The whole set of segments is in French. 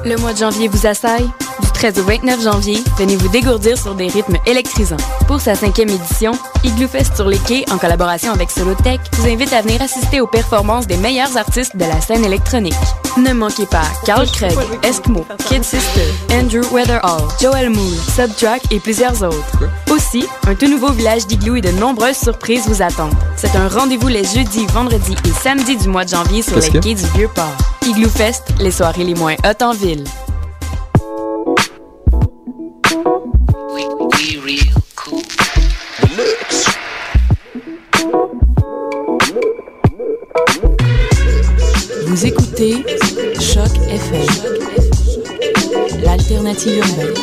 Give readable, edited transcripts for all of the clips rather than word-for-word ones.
Le mois de janvier vous assaille? Du 13 au 29 janvier, venez vous dégourdir sur des rythmes électrisants. Pour sa 5e édition, Igloo Fest sur les quais, en collaboration avec Solotech, vous invite à venir assister aux performances des meilleurs artistes de la scène électronique. Ne manquez pas Carl Craig, Eskimo, Kid Sister, Andrew Weatherall, Joel Moore, Subtrack et plusieurs autres. Aussi, un tout nouveau village d'igloo et de nombreuses surprises vous attendent. C'est un rendez-vous les jeudis, vendredis et samedis du mois de janvier sur les quais du Vieux-Port. Igloo Fest, les soirées les moins hautes en ville. Vous écoutez Choc FM, l'alternative urbaine.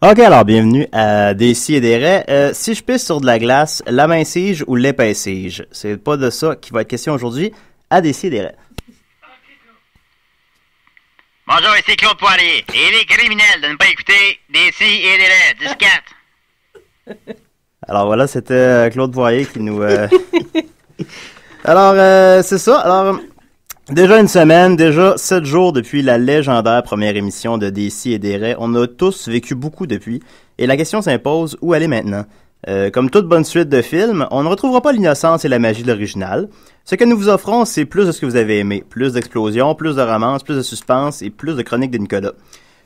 Ok, alors bienvenue à Des Si et des Raies. Si je pisse sur de la glace, l'amincige ou l'épaissige? C'est pas de ça qui va être question aujourd'hui à Des Si et des Raies. Bonjour, ici Claude Poirier. Il est criminel de ne pas écouter Des Si et des Raies. 10-4. Alors voilà, c'était Claude Poirier qui nous... Alors, c'est ça. Alors, déjà une semaine, déjà 7 jours depuis la légendaire première émission de Des Si et des Raies. On a tous vécu beaucoup depuis. Et la question s'impose, où aller maintenant? Comme toute bonne suite de films, on ne retrouvera pas l'innocence et la magie de l'original. Ce que nous vous offrons, c'est plus de ce que vous avez aimé. Plus d'explosions, plus de romance, plus de suspense et plus de chroniques de Nicolas.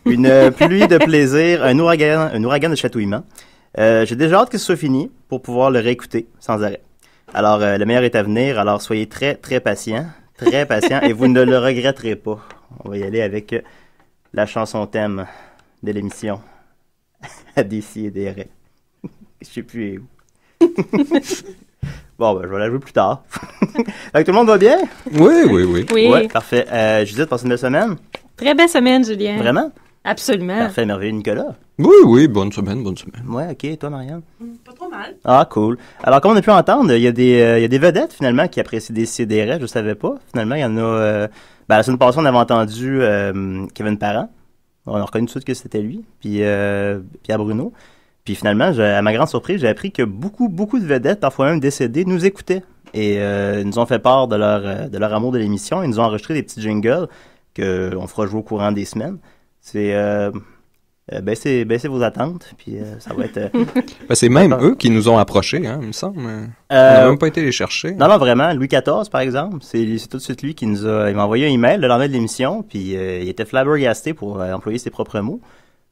Une pluie de plaisir, un ouragan de chatouillement. J'ai déjà hâte que ce soit fini pour pouvoir le réécouter sans arrêt. Alors, le meilleur est à venir, alors soyez très, très patients. Très patient et vous ne le regretterez pas. On va y aller avec la chanson thème de l'émission à Des Si et des Raies. Je sais plus où. Bon, ben, je vais la jouer plus tard. Fait que tout le monde va bien? Oui. Ouais, parfait. Judith, passe une belle semaine? Très belle semaine, Julien. Vraiment? Absolument. Parfait, merveilleux, Nicolas. Oui, bonne semaine. Ouais, ok, et toi, Marianne? Pas trop mal. Ah, cool. Alors, comme on a pu entendre, il y a des vedettes, finalement, qui apprécient Des Si et des Raies. Je savais pas. Finalement, il y en a... la semaine passée, on avait entendu Kevin Parent. On a reconnu tout de suite que c'était lui. Puis Pierre Bruno. Puis finalement, à ma grande surprise, j'ai appris que beaucoup de vedettes, parfois même décédées, nous écoutaient. Et nous ont fait part de leur amour de l'émission. Ils nous ont enregistré des petits jingles qu'on fera jouer au courant des semaines. C'est... baissez vos attentes, puis ça va être... c'est même eux qui nous ont approchés, hein, il me semble. On n'a même pas été les chercher. Non, vraiment. Louis XIV, par exemple, c'est tout de suite lui qui il m'a envoyé un email le lendemain de l'émission, puis il était flabbergasté pour employer ses propres mots.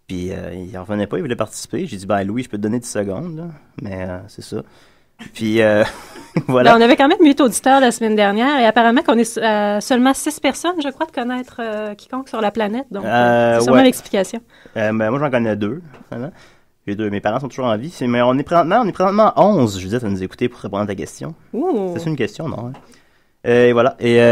Puis il en revenait pas, il voulait participer. J'ai dit, Louis, je peux te donner 10 secondes, là. Mais c'est ça. Puis voilà. Ben, on avait quand même 8 auditeurs la semaine dernière et apparemment qu'on est seulement 6 personnes, je crois, de connaître quiconque sur la planète. Donc, c'est sûrement l'explication. Moi, j'en connais 2. Vraiment. Les 2. Mes parents sont toujours en vie. Mais on est présentement 11, Judith, à nous écouter pour répondre à ta question. Ouh. C'est une question, non? Hein? Et voilà. Et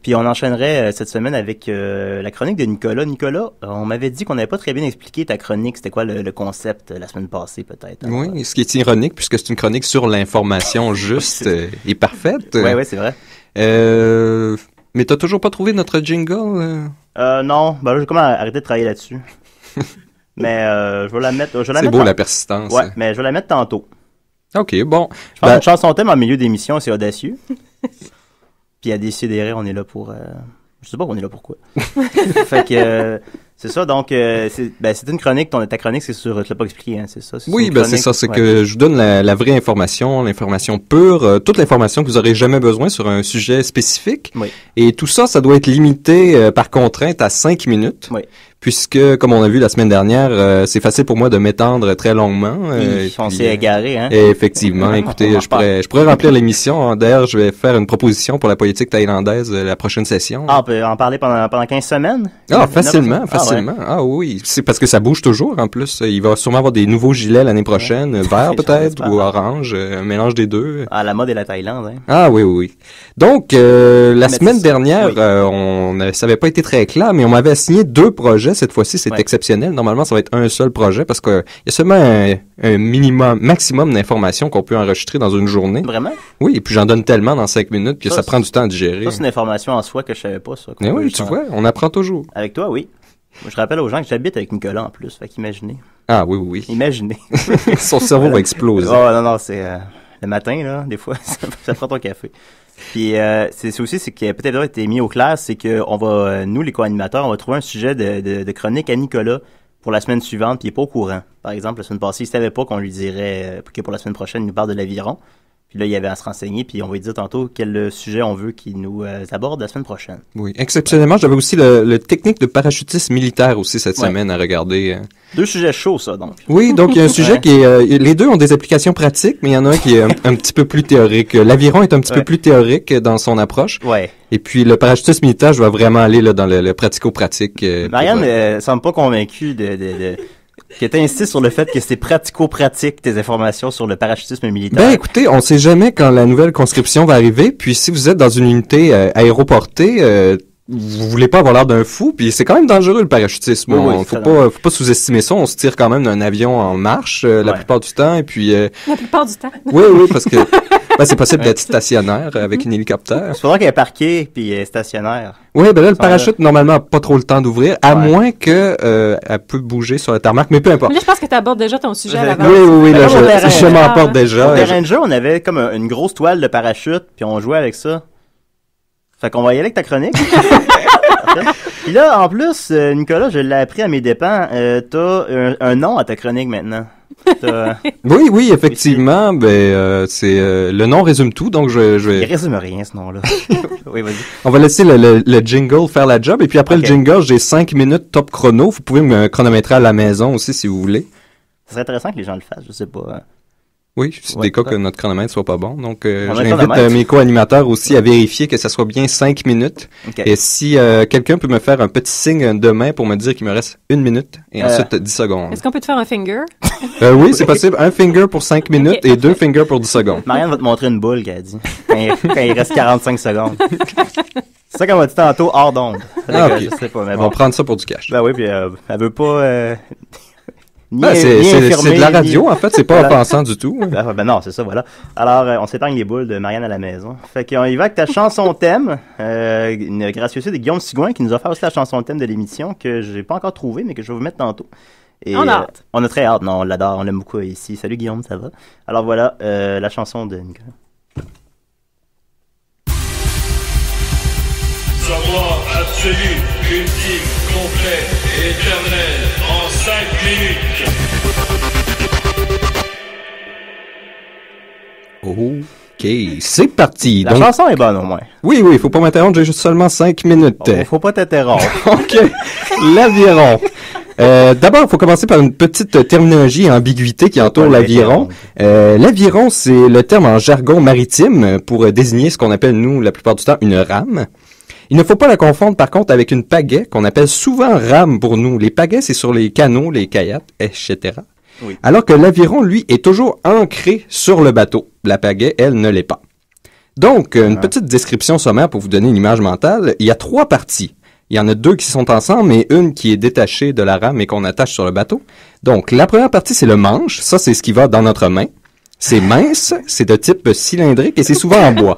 puis on enchaînerait cette semaine avec la chronique de Nicolas. Nicolas, on m'avait dit qu'on n'avait pas très bien expliqué ta chronique. C'était quoi le concept la semaine passée, peut-être? Alors, oui, ce qui est ironique, puisque c'est une chronique sur l'information juste et parfaite. Oui, c'est vrai. Mais t'as toujours pas trouvé notre jingle? Non. Ben là, j'ai comment arrêter de travailler là-dessus. Mais je vais la mettre... C'est beau, la persistance. Ouais, mais je vais la mettre tantôt. OK, bon. Je pense qu'une chanson thème en milieu d'émission, c'est audacieux. Puis à Décider, on est là pour... je sais pas on est là pourquoi. Fait que... c'est ça, donc c'est une chronique, ta chronique c'est sur, tu l'as pas expliqué, hein, c'est ça? Oui, c'est ça, c'est que je vous donne la vraie information, l'information pure, toute l'information que vous aurez jamais besoin sur un sujet spécifique. Oui. Et tout ça, ça doit être limité par contrainte à 5 minutes. Oui. Puisque, comme on a vu la semaine dernière, c'est facile pour moi de m'étendre très longuement. On s'est égaré, hein? Effectivement. Écoutez, je pourrais remplir l'émission. D'ailleurs, je vais faire une proposition pour la politique thaïlandaise la prochaine session. Ah, on peut en parler pendant 15 semaines? Ah, facilement. Ah oui, c'est parce que ça bouge toujours, en plus. Il va sûrement avoir des nouveaux gilets l'année prochaine, vert peut-être, ou orange, un mélange des deux. Ah, la mode et la Thaïlande, hein? Ah oui. Donc, la semaine dernière, ça n'avait pas été très clair, mais on m'avait assigné 2 projets. Cette fois-ci, c'est exceptionnel. Normalement, ça va être un seul projet parce que il y a seulement un maximum d'informations qu'on peut enregistrer dans une journée. Vraiment? Oui, et puis j'en donne tellement dans 5 minutes que ça prend du temps à digérer. Ça, c'est une information en soi que je savais pas, ça. Mais oui, tu vois, on apprend toujours. Avec toi, oui. Moi, je rappelle aux gens que j'habite avec Nicolas en plus, fait qu'imaginez. Ah oui. Imaginez. Son cerveau va exploser. Oh non, c'est... le matin, là, des fois, ça prend ton café. Puis c'est aussi, c'est que peut-être été mis au clair, c'est que on va, nous les co-animateurs, on va trouver un sujet de chronique à Nicolas pour la semaine suivante, puis il est pas au courant. Par exemple, la semaine passée, il savait pas qu'on lui dirait que pour la semaine prochaine, il nous parle de l'aviron. Puis là, il y avait à se renseigner, puis on va lui dire tantôt quel sujet on veut qu'il nous aborde la semaine prochaine. Oui, exceptionnellement, j'avais aussi le technique de parachutisme militaire aussi cette semaine à regarder. 2 sujets chauds, ça, donc. Oui, donc il y a un sujet qui est... les deux ont des applications pratiques, mais il y en a un qui est un petit peu plus théorique. L'aviron est un petit peu plus théorique dans son approche. Ouais. Et puis le parachutisme militaire, je vais vraiment aller là dans le pratico-pratique. Marianne semble pas convaincue que t'insistes sur le fait que c'est pratico-pratique tes informations sur le parachutisme militaire. Ben écoutez, on sait jamais quand la nouvelle conscription va arriver, puis si vous êtes dans une unité aéroportée, vous voulez pas avoir l'air d'un fou, puis c'est quand même dangereux le parachutisme. Faut pas sous-estimer ça, on se tire quand même d'un avion en marche la plupart du temps, et puis... La plupart du temps. Oui, parce que c'est possible d'être stationnaire avec un hélicoptère. Il faudra qu'elle est parquée puis stationnaire. Oui, ben là, le parachute, normalement, n'a pas trop le temps d'ouvrir, à moins que elle peut bouger sur le tarmac, mais peu importe. Mais là, je pense que tu abordes déjà ton sujet à l'avance. Oui, là, je m'emporte déjà. Au terrain de jeu, on avait comme une grosse toile de parachute, puis on jouait avec ça. Fait qu'on va y aller avec ta chronique. Puis là, en plus, Nicolas, je l'ai appris à mes dépens, t'as un nom à ta chronique maintenant. Oui, effectivement, c'est le nom résume tout, donc je vais... Il résume rien, ce nom-là. Oui, vas-y. On va laisser le jingle faire la job, et puis après le jingle, j'ai 5 minutes top chrono. Vous pouvez me chronométrer à la maison aussi, si vous voulez. Ça serait intéressant que les gens le fassent, je sais pas. Hein. Oui, c'est des cas que notre chronomètre soit pas bon. Donc, j'invite mes co-animateurs aussi à vérifier que ça soit bien 5 minutes. Okay. Et si quelqu'un peut me faire un petit signe de main pour me dire qu'il me reste 1 minute et ensuite 10 secondes. Est-ce qu'on peut te faire un finger? Oui, c'est possible. Un finger pour 5 minutes et 2 fingers pour 10 secondes. Marianne va te montrer une boule, qu'elle a dit. Quand il reste 45 secondes. C'est ça qu'on m'a dit tantôt hors d'onde. Okay. Je sais pas, mais bon. On va prendre ça pour du cash. Ben oui, puis elle veut pas... c'est de la radio, en fait, c'est pas offensant du tout. Ben non, c'est ça, voilà. Alors, on s'épargne les boules de Marianne à la maison. Fait qu'on y va avec ta chanson thème, une gracieuseté de Guillaume Sigouin qui nous a offert aussi la chanson thème de l'émission que j'ai pas encore trouvée, mais que je vais vous mettre tantôt. Et, on a hâte. On a très hâte, non, on l'adore, on l'aime beaucoup ici. Salut Guillaume, ça va? Alors voilà, la chanson de Nicolas. Savoir absolu, ultime, complet, éternel, en 5 minutes. Ok, c'est parti. La chanson est bonne au moins. Oui, faut pas m'interrompre, j'ai juste seulement 5 minutes. Faut pas t'interrompre. Ok, l'aviron. D'abord, il faut commencer par une petite terminologie et ambiguïté qui entoure l'aviron. L'aviron, c'est le terme en jargon maritime pour désigner ce qu'on appelle, nous, la plupart du temps, une rame. Il ne faut pas la confondre, par contre, avec une pagaie qu'on appelle souvent rame pour nous. Les pagaies, c'est sur les canots, les kayaks, etc. Oui. Alors que l'aviron, lui, est toujours ancré sur le bateau. La pagaie, elle, ne l'est pas. Donc, une petite description sommaire pour vous donner une image mentale. Il y a 3 parties. Il y en a 2 qui sont ensemble et une qui est détachée de la rame et qu'on attache sur le bateau. Donc, la première partie, c'est le manche. Ça, c'est ce qui va dans notre main. C'est mince, c'est de type cylindrique et c'est souvent en bois.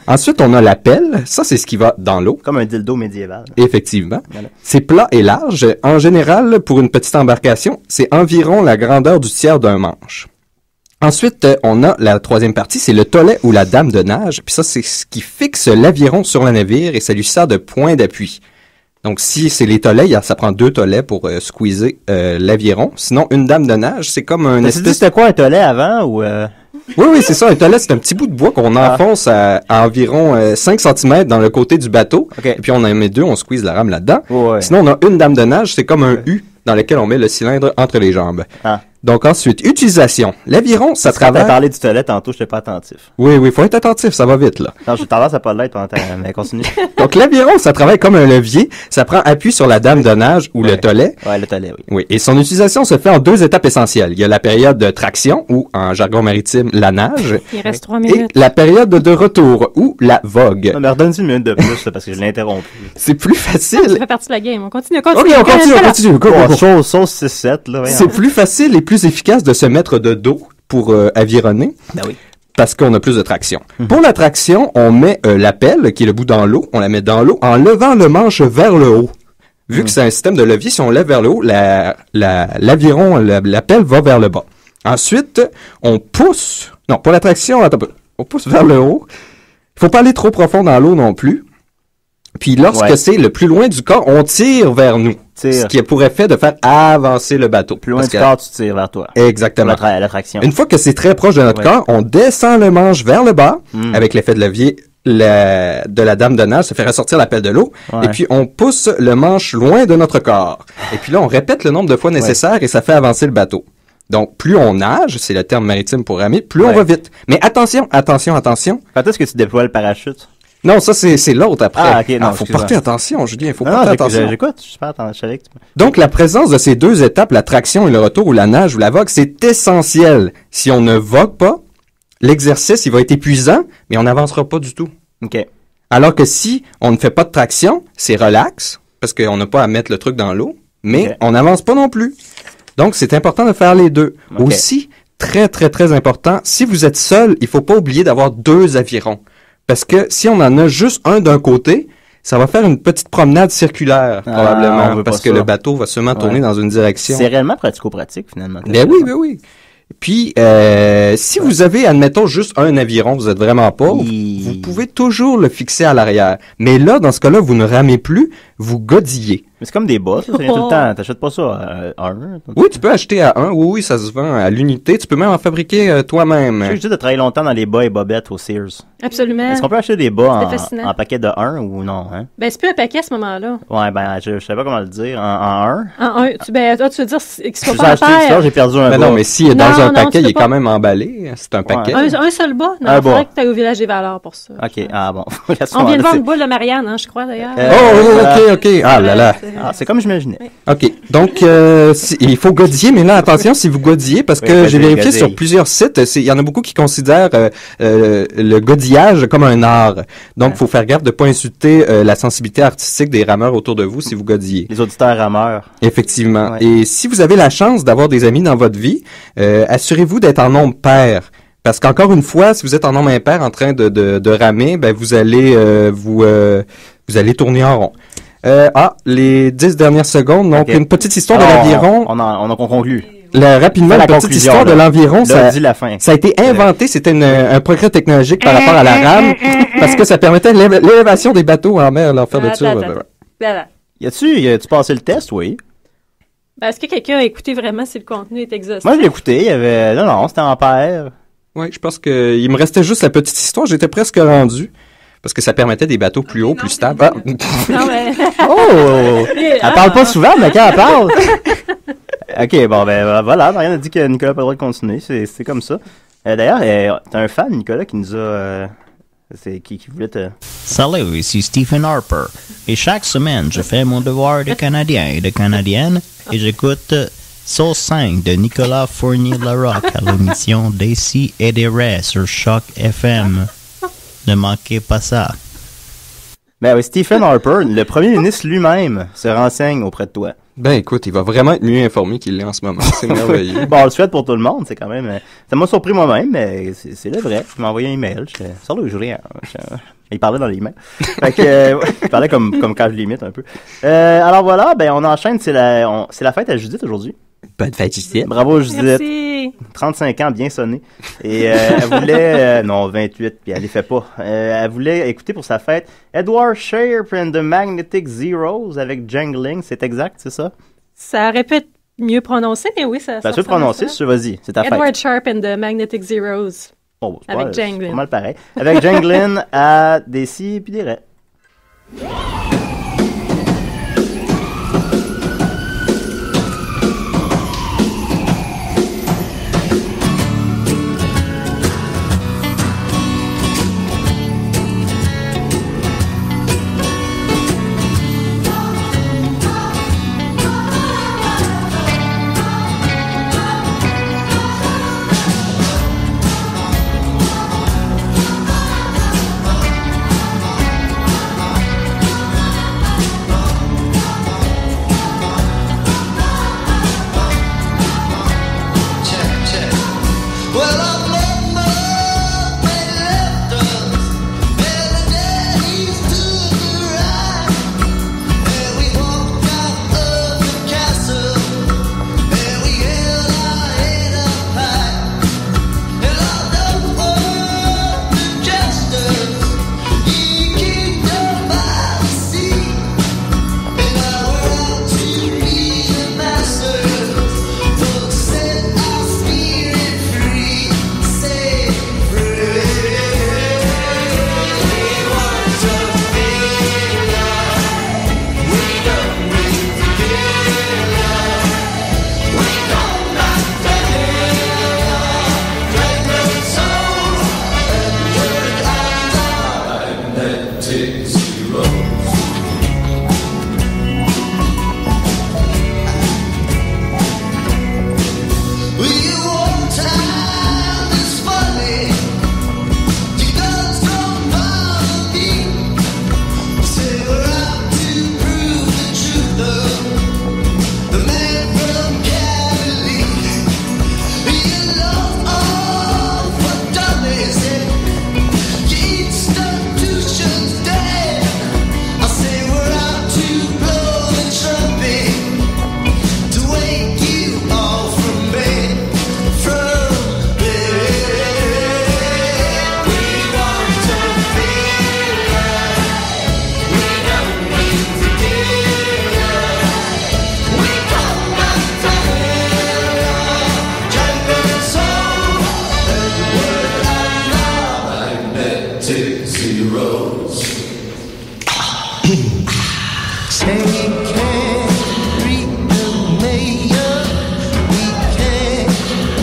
Ensuite, on a la pelle. Ça, c'est ce qui va dans l'eau. Comme un dildo médiéval. Effectivement. Voilà. C'est plat et large. En général, pour une petite embarcation, c'est environ la grandeur du tiers d'un manche. Ensuite, on a la 3e partie, c'est le tolet ou la dame de nage. Puis ça, c'est ce qui fixe l'aviron sur le navire et ça lui sert de point d'appui. Donc, si c'est les tolets, ça prend 2 tolets pour squeezer l'aviron. Sinon, une dame de nage, c'est comme un espèce... C'était quoi, un tolet avant ou... Oui, c'est ça. Un tolet, c'est un petit bout de bois qu'on enfonce à environ 5 cm dans le côté du bateau. Okay. Et puis, on en met 2, on squeeze la rame là-dedans. Ouais. Sinon, on a une dame de nage, c'est comme un U dans lequel on met le cylindre entre les jambes. Ah. Donc ensuite, utilisation. L'aviron, ça travaille... Quand t'as parlé du toilette tantôt, je n'étais pas attentif. Oui, faut être attentif, ça va vite, là. Non, j'ai tendance à pas l'être pendant mais continue. Donc l'aviron, ça travaille comme un levier, ça prend appui sur la dame de nage ou le tolet. Ouais, le tolet, oui. Oui, et son utilisation se fait en 2 étapes essentielles. Il y a la période de traction, ou en jargon maritime, la nage. Il reste 3 minutes. Et la période de retour, ou la vogue. Non, mais redonne-y une minute de plus, là, parce que je l'ai interrompu. C'est plus facile. Ça fait partie de la game, on continue. Ok, on continue. Sauce 6-7, là. C'est plus facile et plus efficace de se mettre de dos pour avironner. Ben oui. Parce qu'on a plus de traction. Pour la traction, on met la pelle, qui est le bout dans l'eau, on la met dans l'eau en levant le manche vers le haut. Vu que c'est un système de levier, si on lève vers le haut, l'aviron, la pelle va vers le bas. Ensuite, on pousse Non, pour l'attraction, attends, on pousse vers le haut. Il faut pas aller trop profond dans l'eau non plus. Puis lorsque c'est le plus loin du corps, on tire vers nous. Ce qui a pour effet de faire avancer le bateau. Plus loin du corps, tu tires vers toi. Exactement. L'attraction. Une fois que c'est très proche de notre corps, on descend le manche vers le bas avec l'effet de levier de la dame de nage, ça fait ressortir la pelle de l'eau. Et puis on pousse le manche loin de notre corps. Et puis là, on répète le nombre de fois nécessaire et ça fait avancer le bateau. Donc, plus on nage, c'est le terme maritime pour ramer, plus on va vite. Mais attention. Quand est-ce que tu déploies le parachute? Non, ça, c'est l'autre après. Ah, ok, non, faut porter attention, Julien, faut porter attention. J'écoute, je suis pas attention. Donc, la présence de ces deux étapes, la traction et le retour, ou la nage ou la vogue, c'est essentiel. Si on ne vogue pas, l'exercice, il va être épuisant, mais on n'avancera pas du tout. OK. Alors que si on ne fait pas de traction, c'est relax, parce qu'on n'a pas à mettre le truc dans l'eau, mais on n'avance pas non plus. Donc, c'est important de faire les deux. Aussi, très, très, très important, si vous êtes seul, il faut pas oublier d'avoir 2 avirons. Parce que si on en a juste un d'un côté, ça va faire une petite promenade circulaire, probablement, parce que le bateau va seulement tourner dans une direction. C'est réellement pratico-pratique, finalement. Ben oui. Puis, si vous avez, admettons, juste un aviron, vous êtes vraiment pauvre, vous pouvez toujours le fixer à l'arrière. Mais là, dans ce cas-là, vous ne ramez plus, vous godillez. Mais c'est comme des bas, ça vient tout le temps. T'achètes pas ça à 1? Oui, tu peux acheter à 1. Oui, ça se vend à l'unité. Tu peux même en fabriquer toi-même. J'ai juste de travailler longtemps dans les bas et bobettes au Sears. Absolument. Est-ce qu'on peut acheter des bas en paquet de 1 ou non? Hein? Ben, c'est plus un paquet à ce moment-là. Ouais, ben, je sais pas comment le dire. En 1? En 1. Tu veux dire qu'il soit pas en paire. J'ai perdu un bas. Non, mais s'il est dans un paquet, il est quand même emballé. C'est un paquet. Un seul bas? Non, il faudrait que tu ailles au Village des Valeurs pour ça. OK, bon. On vient de voir une boule de Marianne, je crois, d'ailleurs. OK. Ah là là. C'est comme j'imaginais. OK. Donc, il faut godiller, mais là, attention si vous godillez, parce que j'ai vérifié sur plusieurs sites, il y en a beaucoup qui considèrent le godillage comme un art. Donc, il faut faire gaffe de ne pas insulter la sensibilité artistique des rameurs autour de vous si vous godillez. Les auditeurs rameurs. Effectivement. Ouais. Et si vous avez la chance d'avoir des amis dans votre vie, assurez-vous d'être en nombre pair. Parce qu'encore une fois, si vous êtes en nombre impair en train de ramer, ben vous allez vous allez tourner en rond. Les 10 dernières secondes. Donc, une petite histoire de l'aviron. On conclut. Rapidement, la petite histoire de l'environ, ça a été inventé. C'était un progrès technologique par rapport à la rame, parce que ça permettait l'élévation des bateaux en mer, leur faire de tir. Tu passé le test, oui? Ben, est-ce que quelqu'un a écouté vraiment si le contenu est exhaustif? Moi, je l'ai écouté. Il y avait, non, c'était en paire. Oui, je pense que il me restait juste la petite histoire. J'étais presque rendu. Parce que ça permettait des bateaux plus hauts, plus stables. Non, mais... Oh! Elle parle pas souvent, mais quand elle parle... OK, bon, ben voilà. Marianne a dit que Nicolas n'a pas le droit de continuer. C'est comme ça. D'ailleurs, t'as un fan, Nicolas, qui nous a... qui voulait te... Salut, ici Stephen Harper. Et chaque semaine, je fais mon devoir de Canadien et de Canadienne et j'écoute Sauce 5 de Nicolas Fournier-Larocque à l'émission Daisy et des Raies sur Choc FM. Ne manquez pas ça. Ben oui, Stephen Harper, le premier ministre lui-même, se renseigne auprès de toi. Ben écoute, il va vraiment être mieux informé qu'il l'est en ce moment. C'est merveilleux. Bon, on le souhaite pour tout le monde, c'est quand même... Ça m'a surpris moi-même, mais c'est le vrai. Il m'a envoyé un email. Salut, Julien. Il parlait dans l'email. Fait que, il parlait comme quand je l'imite un peu. Alors voilà, ben on enchaîne. C'est la fête à Judith aujourd'hui. Bonne fête, Judith. Bravo, Judith. Merci. 35 ans, bien sonné. Et elle voulait... non, 28, puis elle les fait pas. Elle voulait écouter pour sa fête Edward Sharpe and the Magnetic Zeros avec Jangling. C'est exact, c'est ça? Ça aurait pu être mieux prononcé, mais oui, ça... Tu veux prononcer, vas-y, c'est ta fête. Edward Sharpe and the Magnetic Zeros. Oh, avec Jangling. C'est pas mal pareil. Avec Jangling à des si et puis des raies. Tootsie Rolls. Say we can't read the mayor, we can't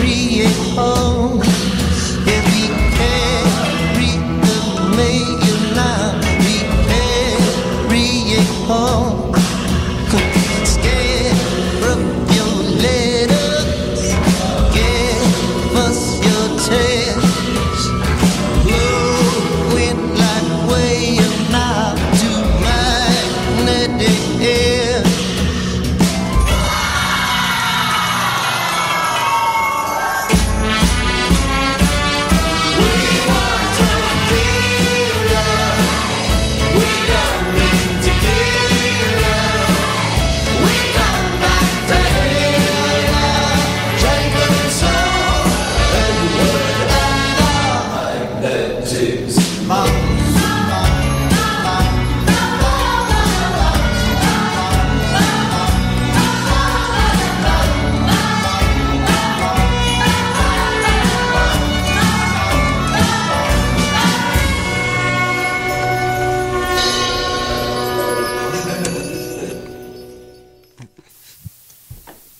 create home. Yeah, we can't read the mayor now, we can't create home. Scared of your letters, give us your tears. Blow wind like way now to magnetic air. We want to feel love, we don't need to give love. We come back to heal love, drinking soul and wood and magnetics.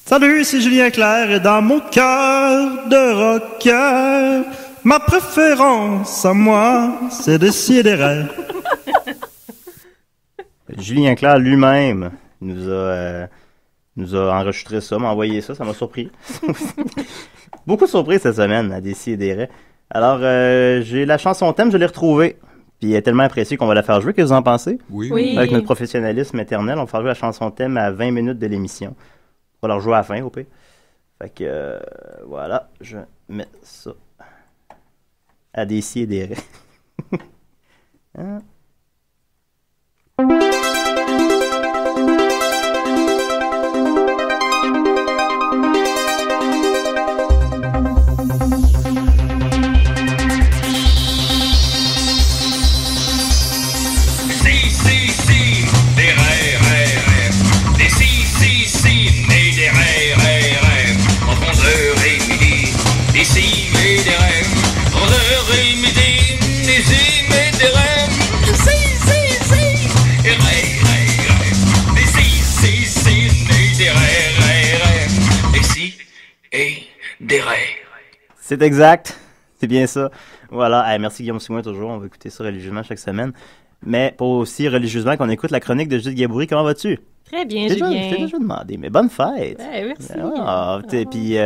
Salut, c'est Julien Clerc et dans mon cœur de rocker, ma préférence à moi, c'est Décideret. Julien Clerc lui-même nous a enregistré ça, m'a envoyé ça, ça m'a surpris. Beaucoup de surprises cette semaine à Décideret. Alors, j'ai la chanson thème, je l'ai retrouvée. Puis il est tellement apprécié qu'on va la faire jouer. Qu'est-ce que vous en pensez? Oui. Avec notre professionnalisme éternel, on va faire jouer la chanson thème à 20 minutes de l'émission. On va leur jouer à la fin, au pire. Fait que, voilà, je mets ça à Décideret. Hein? Si, des rêves, des si, mais des rêves, entre 11h et midi, des si, mais des rêves, 11h et midi, des si, mais des rêves, si, et rêves, des si, mais des rêves, des si, et des rêves. C'est exact. C'est bien ça. Voilà. Hey, merci Guillaume Sigouin toujours. On va écouter ça religieusement chaque semaine. Mais pas aussi religieusement qu'on écoute la chronique de Judith Gaboury. Comment vas-tu? Très bien, Je Julien. t'ai déjà demandé, mais bonne fête! Merci. Puis,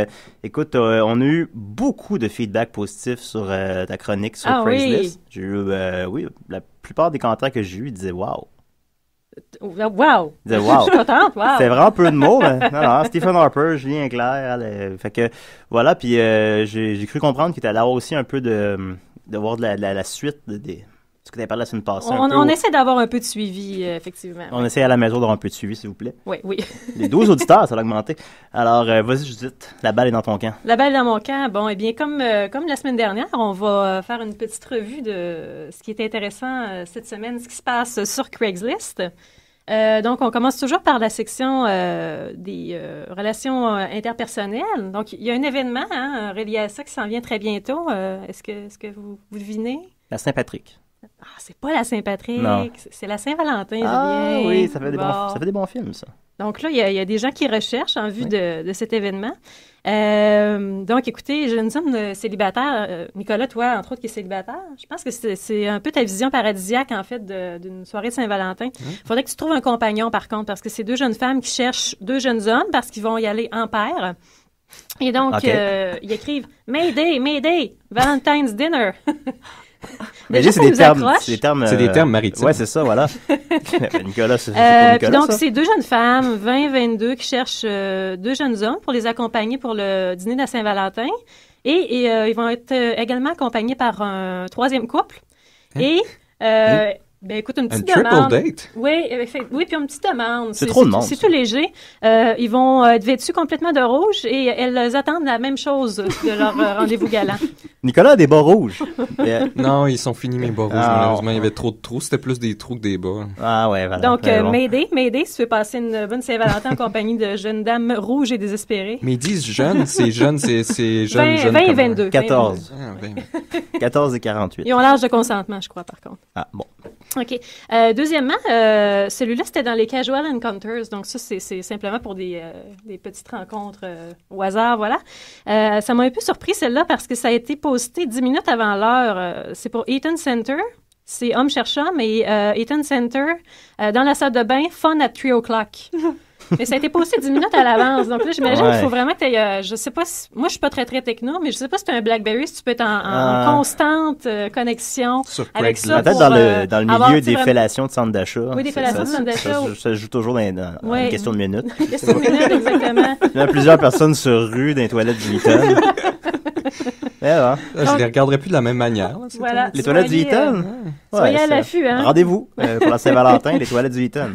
écoute, on a eu beaucoup de feedback positif sur ta chronique sur Craigslist. Oui. J'ai eu, la plupart des commentaires que j'ai eus disaient « wow ». Wow! Ils disaient « wow ». Je suis contente, wow! C'est vraiment peu de mots, mais non, Stephen Harper, Julien Clerc, fait que, voilà, puis j'ai cru comprendre qu'il allait avoir aussi un peu de voir de la suite des... Ce que tu avais parlé la semaine passée. On essaie d'avoir un peu de suivi, effectivement. On essaie à la maison d'avoir un peu de suivi, s'il vous plaît. Oui. Les 12 auditeurs, ça va augmenter. Alors, vas-y, Judith, la balle est dans ton camp. La balle est dans mon camp. Bon, eh bien, comme la semaine dernière, on va faire une petite revue de ce qui est intéressant cette semaine, ce qui se passe sur Craigslist. Donc, on commence toujours par la section des relations interpersonnelles. Donc, il y a un événement relié à ça qui s'en vient très bientôt. Est-ce que vous devinez? La Saint-Patrick. Ah, c'est pas la Saint-Patrick, non. C'est la Saint-Valentin, Ah Julien. oui, ça fait des bons films, ça. Donc là, il y a des gens qui recherchent en vue de cet événement. Donc, écoutez, jeune homme célibataire, Nicolas, toi, entre autres, qui est célibataire, je pense que c'est un peu ta vision paradisiaque, en fait, d'une soirée de Saint-Valentin. Il faudrait que tu trouves un compagnon, par contre, parce que c'est deux jeunes femmes qui cherchent deux jeunes hommes parce qu'ils vont y aller en paire. Et donc, ils écrivent « Mayday, Valentine's Dinner ». Mais déjà, c'est des termes maritimes. Ouais, c'est ça, voilà. Nicolas, c'est pour Nicolas, donc, ça. c'est deux jeunes femmes, 20-22, qui cherchent deux jeunes hommes pour les accompagner pour le dîner de la Saint-Valentin. Et ils vont être également accompagnés par un troisième couple. Et Ben écoute, une Un petite triple demande. date? Oui, puis une petite demande. C'est trop de monde, C'est ça. tout léger. Ils vont être vêtus complètement de rouge et elles attendent la même chose de leur rendez-vous galant. Nicolas a des bas rouges. Non, ils sont finis mes bas rouges, Ah. malheureusement. Il y avait trop de trous. C'était plus des trous que des bas. Ah ouais, voilà. Donc, Ouais, bon. Mayday, si tu veux passer une bonne Saint-Valentin en compagnie de jeunes dames rouges et désespérées. Mais ils disent jeunes, c'est jeune, c'est jeune, 20 jeune. et comme- 22. 14. Ah, 20. 14 et 48. Ils ont l'âge de consentement, je crois, par contre. Ah, bon. OK. Deuxièmement, celui-là, c'était dans les Casual Encounters. Donc, ça, c'est simplement pour des petites rencontres au hasard, voilà. Ça m'a un peu surpris, celle-là, parce que ça a été posté 10 minutes avant l'heure. C'est pour Eaton Center. C'est Homme cherche homme et Eaton Center, dans la salle de bain, fun at 3 o'clock. Mais ça a été posté 10 minutes à l'avance. Donc là, j'imagine Ouais. qu'il faut vraiment que tu aies, je sais pas si, moi, je suis pas très, très techno, mais je sais pas si tu as un BlackBerry, si tu peux être en Ah. constante connexion Sur avec Craigslist. ça. Peut-être pour, dans le avoir, milieu tu sais, des vraiment- fellations de centre d'achat. Oui, des fellations de centre d'achat. Ça se joue toujours dans Ouais. une question de minutes. Question de minutes, exactement. Il y a plusieurs personnes sur rue dans les toilettes du Eaton. Ah, je les regarderai plus de la même manière. Là, Voilà. Les toilettes du Soyez, Eaton? soyez à ça- l'affût, hein. Rendez-vous pour la Saint-Valentin, les toilettes du Eaton.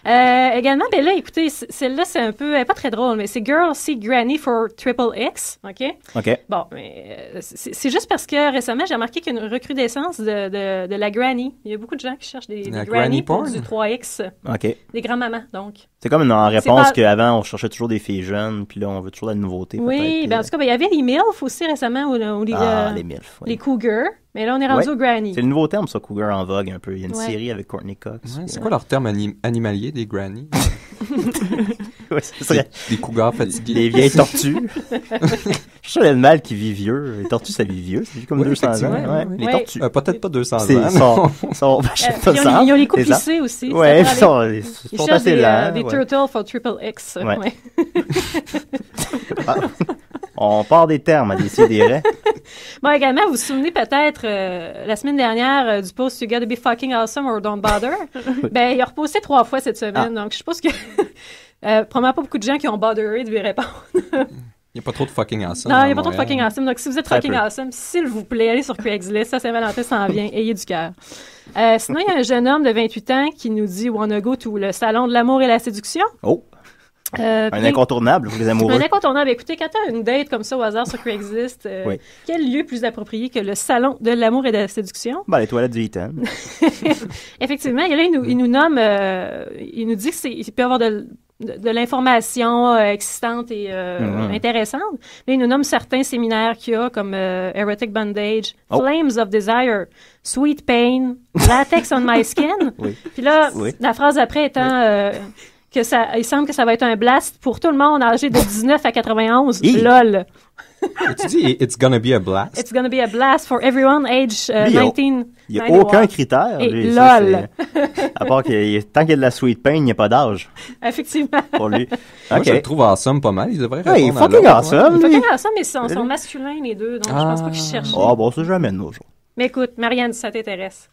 Également, ben là, écoutez, celle-là, c'est un peu, elle est pas très drôle, mais c'est Girl See Granny for Triple X, OK? OK. Bon, mais c'est juste parce que récemment, j'ai remarqué qu'il y a une recrudescence de la granny. Il y a beaucoup de gens qui cherchent des La granny granny pour porn? du 3X, OK. des grands-mamans, donc. C'est comme en réponse pas- qu'avant, on cherchait toujours des filles jeunes, puis là, on veut toujours la nouveauté. Oui, peut-être. ben en tout cas, ben, il y avait les MILF aussi récemment, ou les, Les MILF. oui. les Cougars, mais là, on est rendu Ouais. au granny. C'est le nouveau terme, ça, cougar en vogue un peu. Il y a une Ouais. série avec Courtney Cox. Ouais, c'est puis, quoi leur terme animalier, des grannies? ouais, ce serait Des cougars fatigués. des vieilles tortues. Je suis l'animal qui vit vieux. Les tortues, ça vit vieux. Ça vit comme Oui, 200 ans. effectivement, Ouais. oui. Les Ouais. tortues. Peut-être pas 200 C'est, ans. sont Ils ont les coups plissés aussi. Ouais, ça ils peut aller. sont, Ils sont cherchent assez des, lents. des ouais. turtles for triple X. Ouais. Ouais. Ah. On part des termes à décider. Bon, également, vous vous souvenez peut-être la semaine dernière du post You Gotta Be Fucking Awesome or Don't Bother. Ben, il a reposté 3 fois cette semaine. Donc, je suppose que probablement pas beaucoup de gens qui ont botheré de lui répondre. Il n'y a pas trop de fucking awesome. Non, il à n'y a pas trop de Montréal. fucking awesome. Donc, si vous êtes Très fucking peu. awesome, s'il vous plaît, allez sur Craigslist. Ça, Saint-Valentin s'en vient. Ayez du cœur. Sinon, il y a un jeune homme de 28 ans qui nous dit Wanna go to le salon de l'amour et la séduction. Oh, un Puis- incontournable pour les amoureux. Un incontournable. Écoutez, quand tu as une date comme ça au hasard sur Craigslist, Oui. quel lieu plus approprié que le salon de l'amour et de la séduction? Ben, les toilettes du Eaton. Effectivement, et là, il nous nomme, il nous dit qu'il peut y avoir de l'information existante et intéressante. Là, il nous nomme certains séminaires qu'il y a, comme Erotic Bondage, Oh. Flames of Desire, Sweet Pain, Latex on My Skin. Oui. Puis là, Oui. la phrase après étant que il semble que ça va être un blast pour tout le monde âgé de 19 à 91. Hi. LOL. Et tu dis, it's gonna be a blast. It's gonna be a blast for everyone age Lui, 19. Il n'y a 91. aucun critère. Et lui, ça, lol. c'est- à part tant qu'il y a de la sweet pain, il n'y a pas d'âge Effectivement. pour lui. Moi, je le OK. trouve awesome pas mal. Il devrait Ouais, il est répondre à fucking l'autre, awesome, Il faut lui. faire ça, mais ils sont masculins, les deux, donc je pense pas qu'ils cherchent. Ah, bon, ça, jamais de nos jours. Mais écoute, Marianne, si ça t'intéresse,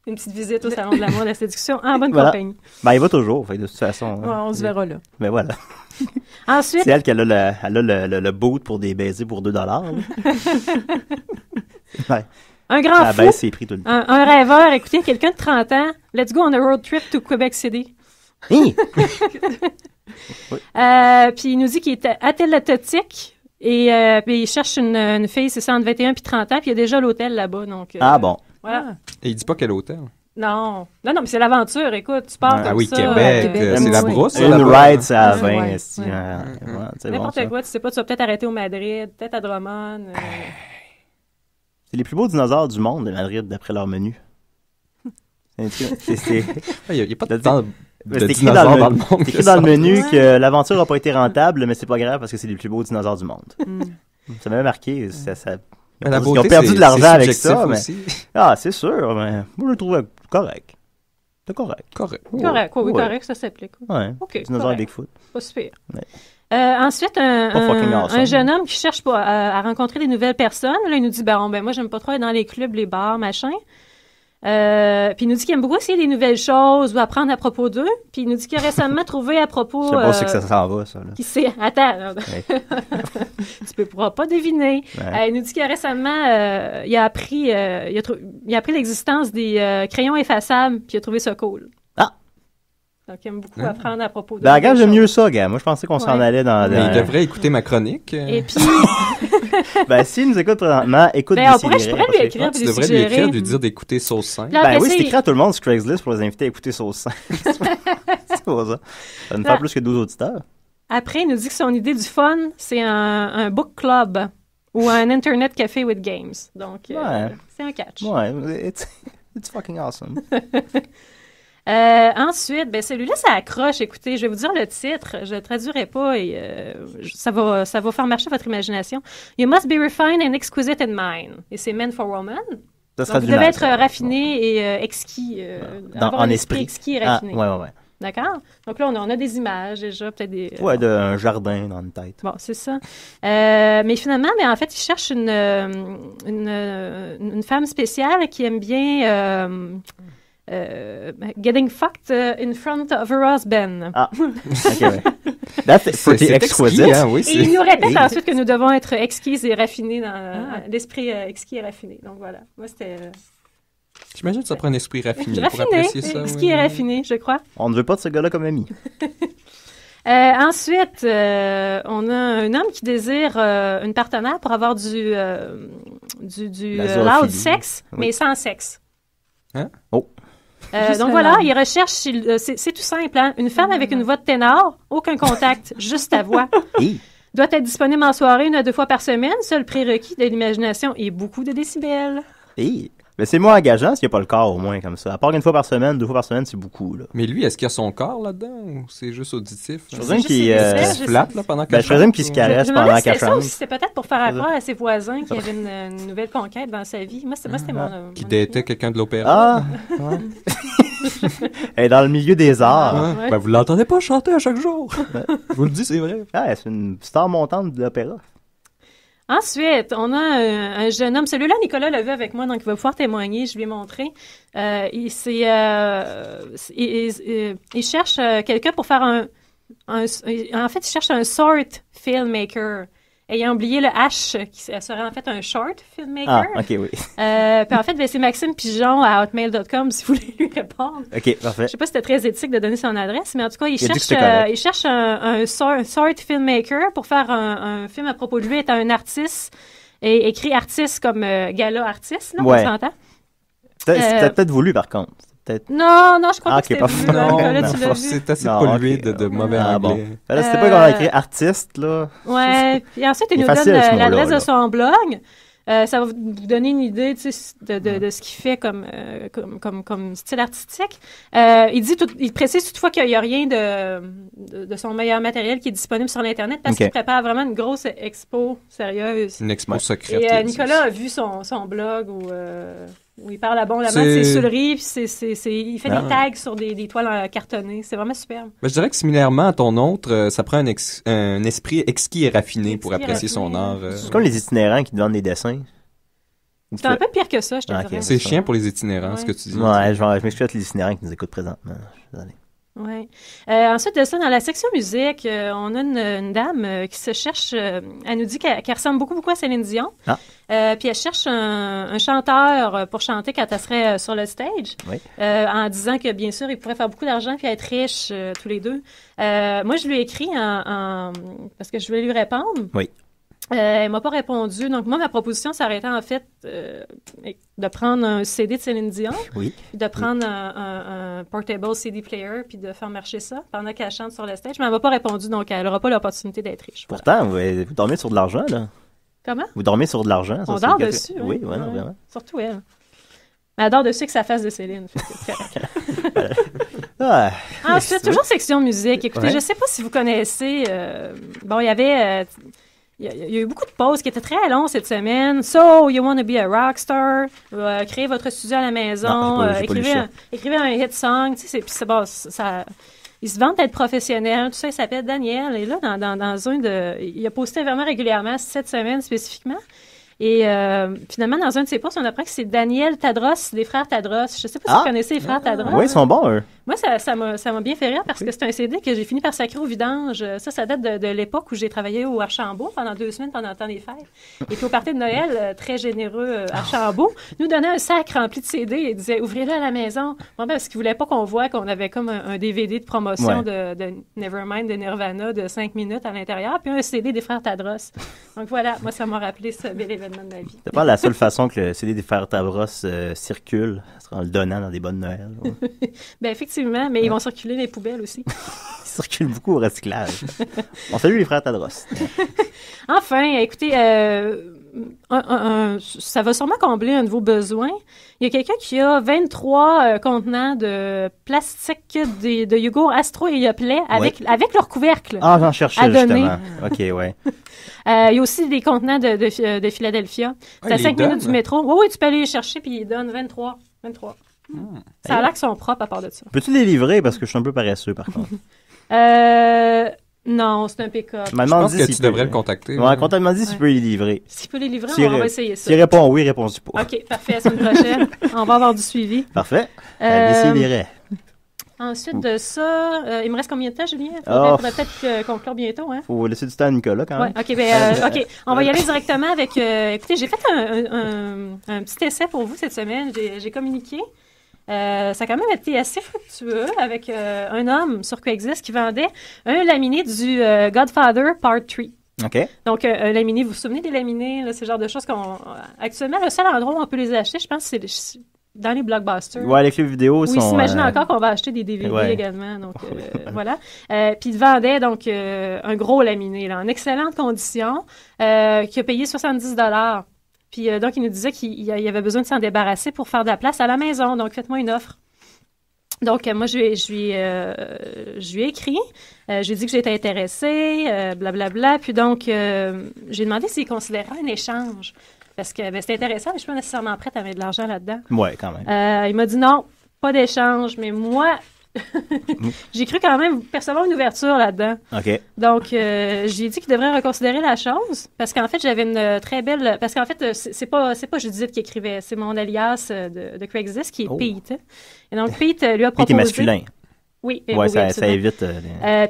une petite visite au Salon de l'amour et de la séduction en bonne Voilà. compagnie. Ben, il va toujours, fait que de toute façon. Ouais, on se verra là. Mais voilà. Ensuite, C'est elle qui a le boot pour des baisers pour $2. là. Ouais. un grand Elle fou, baisse ses prix tout le temps. un rêveur, écoutez, quelqu'un de 30 ans, let's go on a road trip to Quebec City. Hi! Puis il nous dit qu'il est athélétotique et puis il cherche une fille, c'est ça, entre 21 puis 30 ans, puis il y a déjà l'hôtel là-bas, donc... Ah bon. Voilà. Et il dit pas quel hôtel. Non, mais c'est l'aventure, écoute, tu pars Ah comme oui, ça. Québec, c'est la oui. brousse. Une là-bas. ride, c'est à Ouais, 20. ouais, esti, ouais. c'est bon, N'importe ça. quoi, tu sais pas, tu vas peut-être arrêter au Madrid, peut-être à Drummond. C'est les plus beaux dinosaures du monde de Madrid, d'après leur menu. C'est Il n'y a pas de C'est temps de écrit dinosaures dans le monde. c'est écrit dans le menu que l'aventure n'a pas été rentable, mais c'est pas grave parce que c'est les plus beaux dinosaures du monde. Ça m'avait marqué. Mais la Ils beauté, ont perdu c'est- de l'argent c'est avec subjectif ça, mais... aussi. Ah, c'est sûr, mais moi, je le trouvais correct. C'est correct. Correct. Correct, oui, Ouais. correct, ça s'applique. Ouais. OK, Dinosaure correct. Bigfoot. Pas super. Ouais. Ensuite, Pas fucking awesome. un jeune homme qui cherche à rencontrer des nouvelles personnes. Là, il nous dit, ben moi, j'aime pas trop aller dans les clubs, les bars, machin. Puis il nous dit qu'il aime beaucoup essayer des nouvelles choses ou apprendre à propos d'eux. Puis il nous dit qu'il a récemment trouvé à propos... Je sais pas si que ça s'en va, ça. Là. Qui sait... Attends. Ouais. Tu pourras pas deviner. Ouais. Il nous dit qu'il a récemment... il a appris l'existence des crayons effaçables, puis il a trouvé ça cool. Ah! Donc, il aime beaucoup apprendre à propos de... Ben, regarde, j'aime mieux ça, gars. Moi, je pensais qu'on s'en allait dans... Mais il devrait écouter ma chronique. Et puis... Ben, s'il nous écoute présentement, écoute Ben, je pourrais lui écrire. Tu devrais lui écrire, lui dire d'écouter Sauce 5. Ben oui, c'est écrit à tout le monde sur Craigslist pour les inviter à écouter Sauce 5. C'est pas ça. Ça va nous faire plus que 12 auditeurs. Après, il nous dit que son idée du fun, c'est un book club ou un internet café with games. Donc, c'est un catch. Ouais, it's fucking awesome. Ensuite, ben celui-là, ça accroche. Écoutez, je vais vous dire le titre. Je le traduirai pas et ça va faire marcher votre imagination. You must be refined and exquisite in mind. Et c'est Men for Women. Donc, vous devez être raffiné et exquis. Avoir un esprit exquis et raffiné. Ouais. D'accord? Donc là, on a des images déjà, peut-être des... Ouais, d'un jardin dans une tête. Bon, c'est ça. Mais finalement, en fait, il cherche une femme spéciale qui aime bien... getting fucked in front of her husband. Ah, ok, ouais. That's pretty exquisite. Exquis, hein, oui, et il nous répète ensuite que nous devons être exquises et raffinés dans l'esprit exquis et raffiné. Donc voilà, moi c'était... J'imagine que ça prend un esprit raffiné pour apprécier ça. Exquis et raffiné, je crois. On ne veut pas de ce gars-là comme ami. Ensuite, on a un homme qui désire une partenaire pour avoir du loud sex, mais sans sexe. Hein? Oh. Donc voilà, il recherche, c'est tout simple, hein? Une femme avec une voix de ténor, aucun contact, juste ta voix. Doit être disponible en soirée 1 à 2 fois par semaine. Seul prérequis de l'imagination et beaucoup de décibels. Mais c'est moins engageant s'il n'y a pas le corps, au moins, comme ça. À part 1 fois par semaine, 2 fois par semaine, c'est beaucoup, là. Mais lui, est-ce qu'il y a son corps là-dedans ou c'est juste auditif? Je présume qu'il se flatte là, pendant qu'elle chante. Je présume qu'il se caresse pendant qu'elle chante. C'est peut-être pour faire accroire à ses voisins qu'il y avait une nouvelle conquête dans sa vie. Moi, c'était mon... Qui datait quelqu'un de l'opéra. Ah! Ouais. Elle est dans le milieu des arts. Ouais. Ben, vous l'entendez pas chanter à chaque jour. Je vous le dis, c'est vrai. Ah, c'est une star montante de l'opéra. Ensuite, on a un jeune homme. Celui-là, Nicolas l'a vu avec moi, donc il va pouvoir témoigner. Je lui ai montré. Il cherche quelqu'un pour faire en fait, il cherche un short filmmaker. Ayant oublié le H, qui serait en fait un short filmmaker. Ah, OK, oui. Puis en fait, c'est Maxime Pigeon à hotmail.com si vous voulez lui répondre. OK, parfait. Je sais pas si c'était très éthique de donner son adresse, mais en tout cas, il cherche un short filmmaker pour faire un film à propos de lui, étant un artiste, et écrit artiste comme gala artiste, là, on s'entend. C'était peut-être voulu, par contre. Non, je crois que c'était voulu. Non, tu l'as vu. c'est assez pollué de mauvais anglais. Bon. C'était pas qu'on a écrit artiste, là. Ouais, puis ensuite, il nous donne l'adresse de son blog. Ça va vous donner une idée de ce qu'il fait comme style artistique. Il précise toutefois qu'il n'y a rien de son meilleur matériel qui est disponible sur l'Internet parce qu'il prépare vraiment une grosse expo sérieuse. Une expo secrète. Et Nicolas a vu son blog où il parle abondamment de ses souleries, puis il fait des tags sur des toiles cartonnées. C'est vraiment superbe. Ben, je dirais que similairement à ton autre, ça prend un esprit exquis et raffiné pour apprécier son art. C'est comme les itinérants qui te vendent des dessins. C'est un peu pire que ça, je te dirais. C'est chiant pour les itinérants, ce que tu dis. Ouais, je m'excuse avec les itinérants qui nous écoutent présentement. Désolé. Oui. Ensuite de ça, dans la section musique, on a une dame qui se cherche, elle nous dit qu'elle ressemble beaucoup à Céline Dion. Puis elle cherche un chanteur pour chanter quand elle serait sur le stage, en disant que bien sûr, ils pourraient faire beaucoup d'argent puis être riches tous les deux. Moi, je lui ai écrit parce que je voulais lui répondre. Oui. Elle m'a pas répondu. Donc, moi, ma proposition s'arrêtait en fait de prendre un CD de Céline Dion, de prendre un portable CD player, puis de faire marcher ça pendant qu'elle chante sur le stage. Mais elle m'a pas répondu, donc elle n'aura pas l'opportunité d'être riche. Pourtant, vous dormez sur de l'argent, là. Comment? Vous dormez sur de l'argent. On dort dessus. Oui, non, vraiment. Surtout elle. Mais elle dort dessus que ça fasse de Céline. Ensuite, toujours section musique. Écoutez, je sais pas si vous connaissez... bon, il y avait... Il y a eu beaucoup de pauses qui étaient très longues cette semaine. So, you want to be a rock star? Créez votre studio à la maison. Écrivez un hit song. Tu sais, c'est bon, ça... Ils se vantent d'être professionnels. Tout ça, il s'appelle Daniel. Et là, dans un il a posté vraiment régulièrement cette semaine spécifiquement. Et finalement, dans un de ses posts, on apprend que c'est Daniel Tadros, des frères Tadros. Je sais pas si vous connaissez les frères Tadros. Oui, ils sont bons, eux. Moi, ça m'a bien fait rire parce que c'est un CD que j'ai fini par sacrer au vidange. Ça date de l'époque où j'ai travaillé au Archambault pendant 2 semaines pendant le temps des fêtes. Et puis au party de Noël, très généreux Archambault, nous donnait un sac rempli de CD et disait « Ouvrez-le à la maison ». Bon, parce qu'il voulait pas qu'on voit qu'on avait comme un DVD de promotion de Nevermind de Nirvana de 5 minutes à l'intérieur, puis un CD des frères Tadros. Donc voilà, moi, ça m'a rappelé ce bel événement de ma vie. C'est pas la seule façon que le CD des frères Tadros circule, c'est en le donnant dans des bonnes Noël. Ben effectivement, mais ils vont circuler les poubelles aussi. Ils circulent beaucoup au recyclage. On salue les frères Tadros. Enfin, écoutez, ça va sûrement combler un de vos besoins. Il y a quelqu'un qui a 23 contenants de plastique de yogourt Astro et Yoplait avec leur couvercle. Ah, j'en cherchais justement. OK, ouais. Il y a aussi des contenants de Philadelphia. C'est à 5 minutes du métro. Oui, tu peux aller les chercher, puis ils donnent 23. Ça a l'air qu'ils sont propres à part de ça. Peux-tu les livrer? Parce que je suis un peu paresseux, par contre. Non, c'est un pick-up. Je pense que tu devrais le contacter. Ouais, quand elle m'a dit s'il peut les livrer. S'il peut les livrer, on va essayer ça. S'il répond oui, réponds-tu pas. OK, parfait. À la semaine prochaine, on va avoir du suivi. Parfait. Déciderait. Ensuite de ça, il me reste combien de temps, Julien? Il faudrait peut-être conclure bientôt. Hein? Faut laisser du temps à Nicolas, quand même. OK, OK. On va y aller directement avec... écoutez, j'ai fait un petit essai pour vous cette semaine. J'ai communiqué. Ça a quand même été assez fructueux avec un homme sur Craigslist qui vendait un laminé du Godfather Part 3. OK. Donc, un laminé, vous vous souvenez des laminés, là, ce genre de choses qu'on... Actuellement, le seul endroit où on peut les acheter, je pense, c'est dans les blockbusters. Ouais, les clubs vidéo sont... Oui, s'imagine encore qu'on va acheter des DVD également. Donc, voilà. Puis, il vendait donc un gros laminé, là, en excellentes conditions, qui a payé 70$. Puis, donc, il nous disait qu'il y avait besoin de s'en débarrasser pour faire de la place à la maison. Donc, faites-moi une offre. Donc, moi, je lui ai écrit. Je lui ai dit que j'étais intéressée, blablabla. Puis, donc, j'ai demandé s'il considérait un échange. Parce que c'était intéressant, mais je ne suis pas nécessairement prête à mettre de l'argent là-dedans. Ouais, quand même. Il m'a dit non, pas d'échange. Mais moi... j'ai cru quand même percevoir une ouverture là-dedans. OK. Donc, j'ai dit qu'il devrait reconsidérer la chose parce qu'en fait, j'avais une très belle... Parce qu'en fait, c'est pas Judith qui écrivait, c'est mon alias de Craigslist qui est Pete. Et donc, Pete lui a proposé... Pete est masculin. Oui. Ouais, ça évite...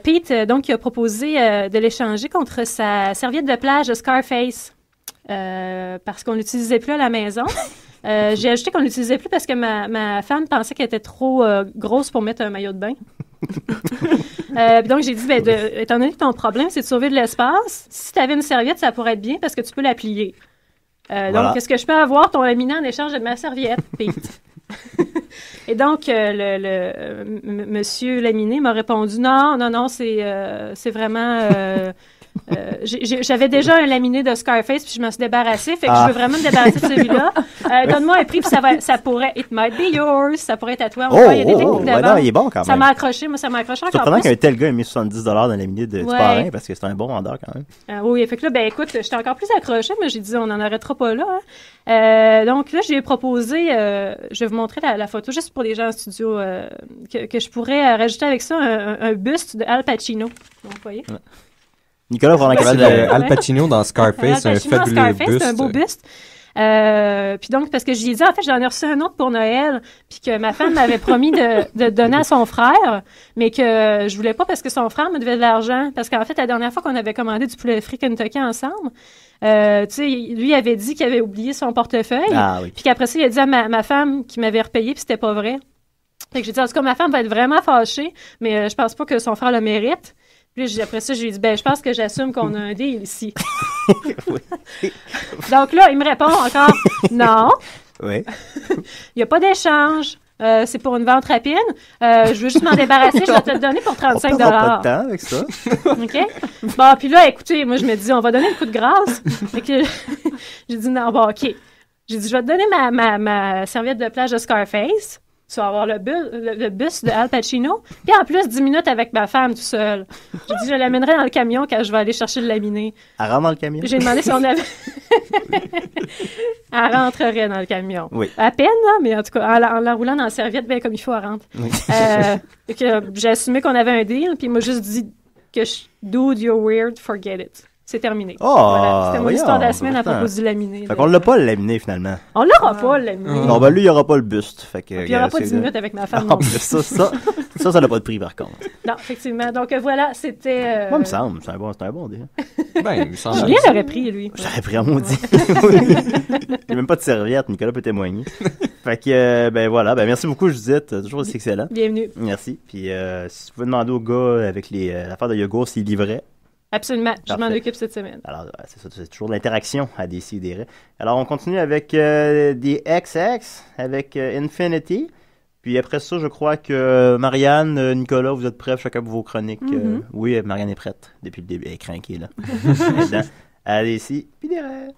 Pete, donc, il a proposé de l'échanger contre sa serviette de plage de Scarface parce qu'on l'utilisait plus à la maison. J'ai ajouté qu'on l'utilisait plus parce que ma femme pensait qu'elle était trop grosse pour mettre un maillot de bain. Donc, j'ai dit, étant donné que ton problème, c'est de sauver de l'espace, si tu avais une serviette, ça pourrait être bien parce que tu peux la plier. Voilà. Donc, est-ce que je peux avoir ton laminé en échange de ma serviette, Pete? Et donc, monsieur laminé m'a répondu, non, c'est vraiment... j'avais déjà un laminé de Scarface puis je m'en suis débarrassée, fait que je veux vraiment me débarrasser de celui-là. Donne-moi un prix puis ça pourrait, it might be yours, ça pourrait être à toi. Il y a des techniques de vente. Il est bon quand même. Ça m'a accroché encore plus. C'est surprenant qu'un tel gars ait mis 70$ dans le laminé du parrain parce que c'est un bon vendeur quand même. Oui, fait que là, écoute, j'étais encore plus accrochée, mais j'ai dit on n'en arrêtera pas là. Hein. Donc là, j'ai proposé, je vais vous montrer la photo juste pour les gens en studio, que je pourrais rajouter avec ça un buste de Al Pacino. Donc, vous voyez. Ouais. Nicolas, vraiment capable de... Al Pacino dans Scarface, un fabuleux buste. C'est un beau buste. Puis donc, parce que je lui ai dit, en fait, j'en ai reçu un autre pour Noël, puis que ma femme m'avait promis de donner à son frère, mais que je voulais pas parce que son frère me devait de l'argent. Parce qu'en fait, la dernière fois qu'on avait commandé du poulet frit Kentucky ensemble, tu sais, lui avait dit qu'il avait oublié son portefeuille. Puis qu'après ça, il a dit à ma femme qu'il m'avait repayé, puis c'était pas vrai. Fait que j'ai dit, en tout cas, ma femme va être vraiment fâchée, mais je pense pas que son frère le mérite. Puis après ça, je lui ai dit, je pense que j'assume qu'on a un deal ici. Donc là, il me répond encore, non. Oui. Il n'y a pas d'échange. C'est pour une vente rapide. Je veux juste m'en débarrasser. Je vais te le donner pour 35$. On perdra pas de temps avec ça. OK? Bon, puis là, écoutez, moi, je me dis, on va donner le coup de grâce. Fait que j'ai dit, non, bon, OK. J'ai dit, je vais te donner ma serviette de plage de Scarface. Tu vas avoir le bus de Al Pacino. Puis en plus, 10 minutes avec ma femme tout seul. J'ai dit, je l'amènerai dans le camion quand je vais aller chercher le laminé. Elle rentre dans le camion? J'ai demandé si on avait... Elle rentrerait dans le camion. Oui. À peine, là, mais en tout cas, en la roulant dans la serviette, bien comme il faut, elle rentre. Oui. J'ai assumé qu'on avait un deal, puis il m'a juste dit que dude, you're weird, forget it. c'est terminé. Oh, voilà, c'était mon voyons, histoire de la semaine à pourtant. propos du laminé. Fait qu'on l'a pas le laminé, finalement. On l'aura pas, le laminé. Non, ben lui, il y aura pas le buste. Fait que, Puis il n'y aura pas 10 minutes avec ma femme Ah, non plus. ça n'a pas de prix, par contre. Non, effectivement. Donc voilà, c'était... Moi, il me semble, c'est un bon deal. Ben, il me semble. Julien l'aurait pris, lui. J'aurais pris à maudit. Il n'y a même pas de serviette, Nicolas peut témoigner. Fait que, ben voilà, ben merci beaucoup, Judith. Toujours aussi excellent. Bienvenue. Merci. Puis, si vous pouvez demander au gars avec l'affaire de yogourt s'il livrait. Absolument. Je m'en Parfait. occupe cette semaine. Alors, c'est ça, c'est toujours de l'interaction à Décideret. Alors, on continue avec des XX, avec Infinity. Puis après ça, je crois que Marianne, Nicolas, vous êtes prêts chacun pour vos chroniques. Oui, Marianne est prête depuis le début. Elle est craquée, là. Maintenant, à Décideret.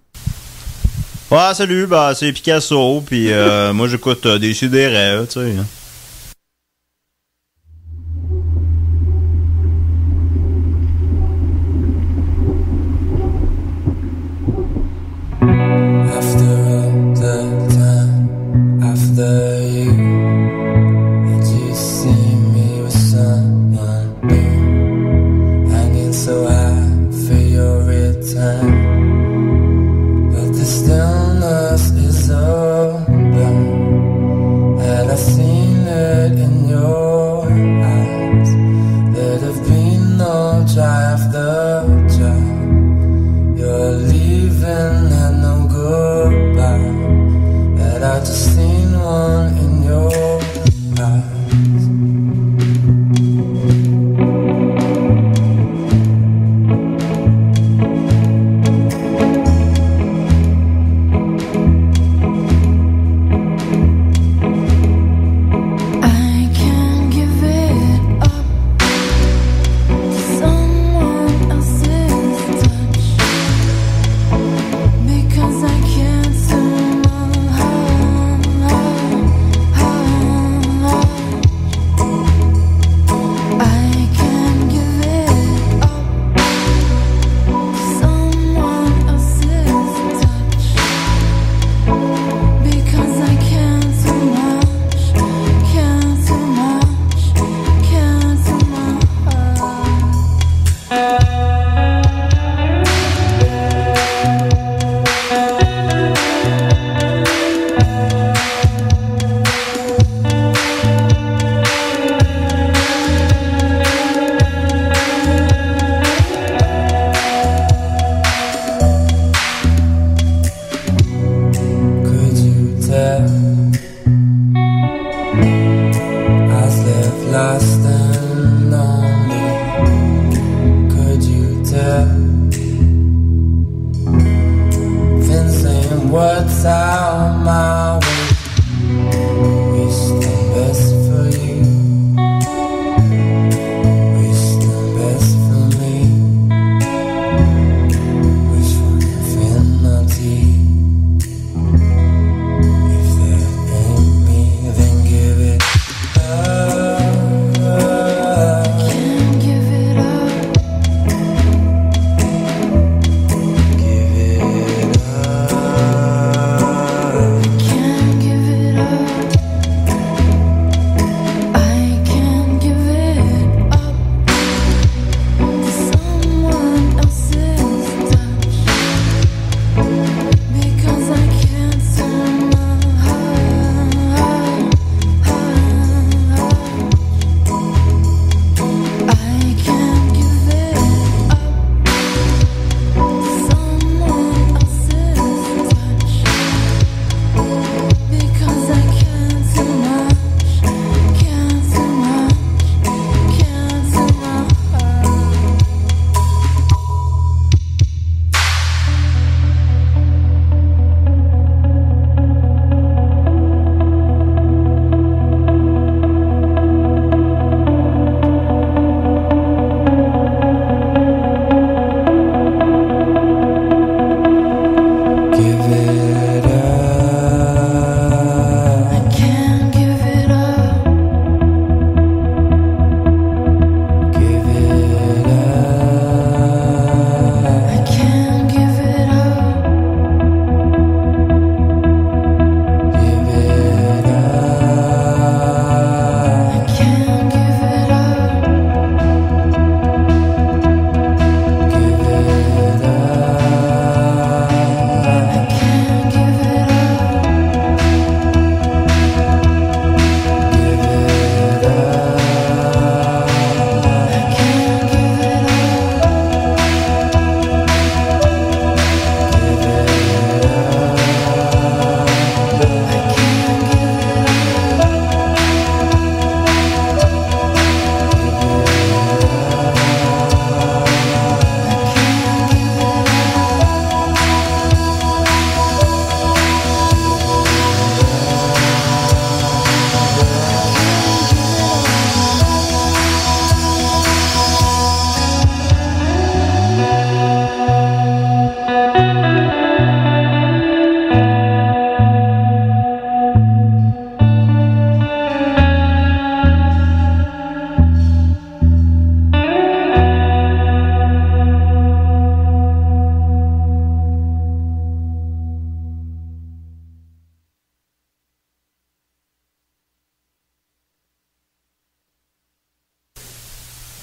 Ouais, salut, bah, c'est Picasso, puis moi j'écoute Décideret, tu sais.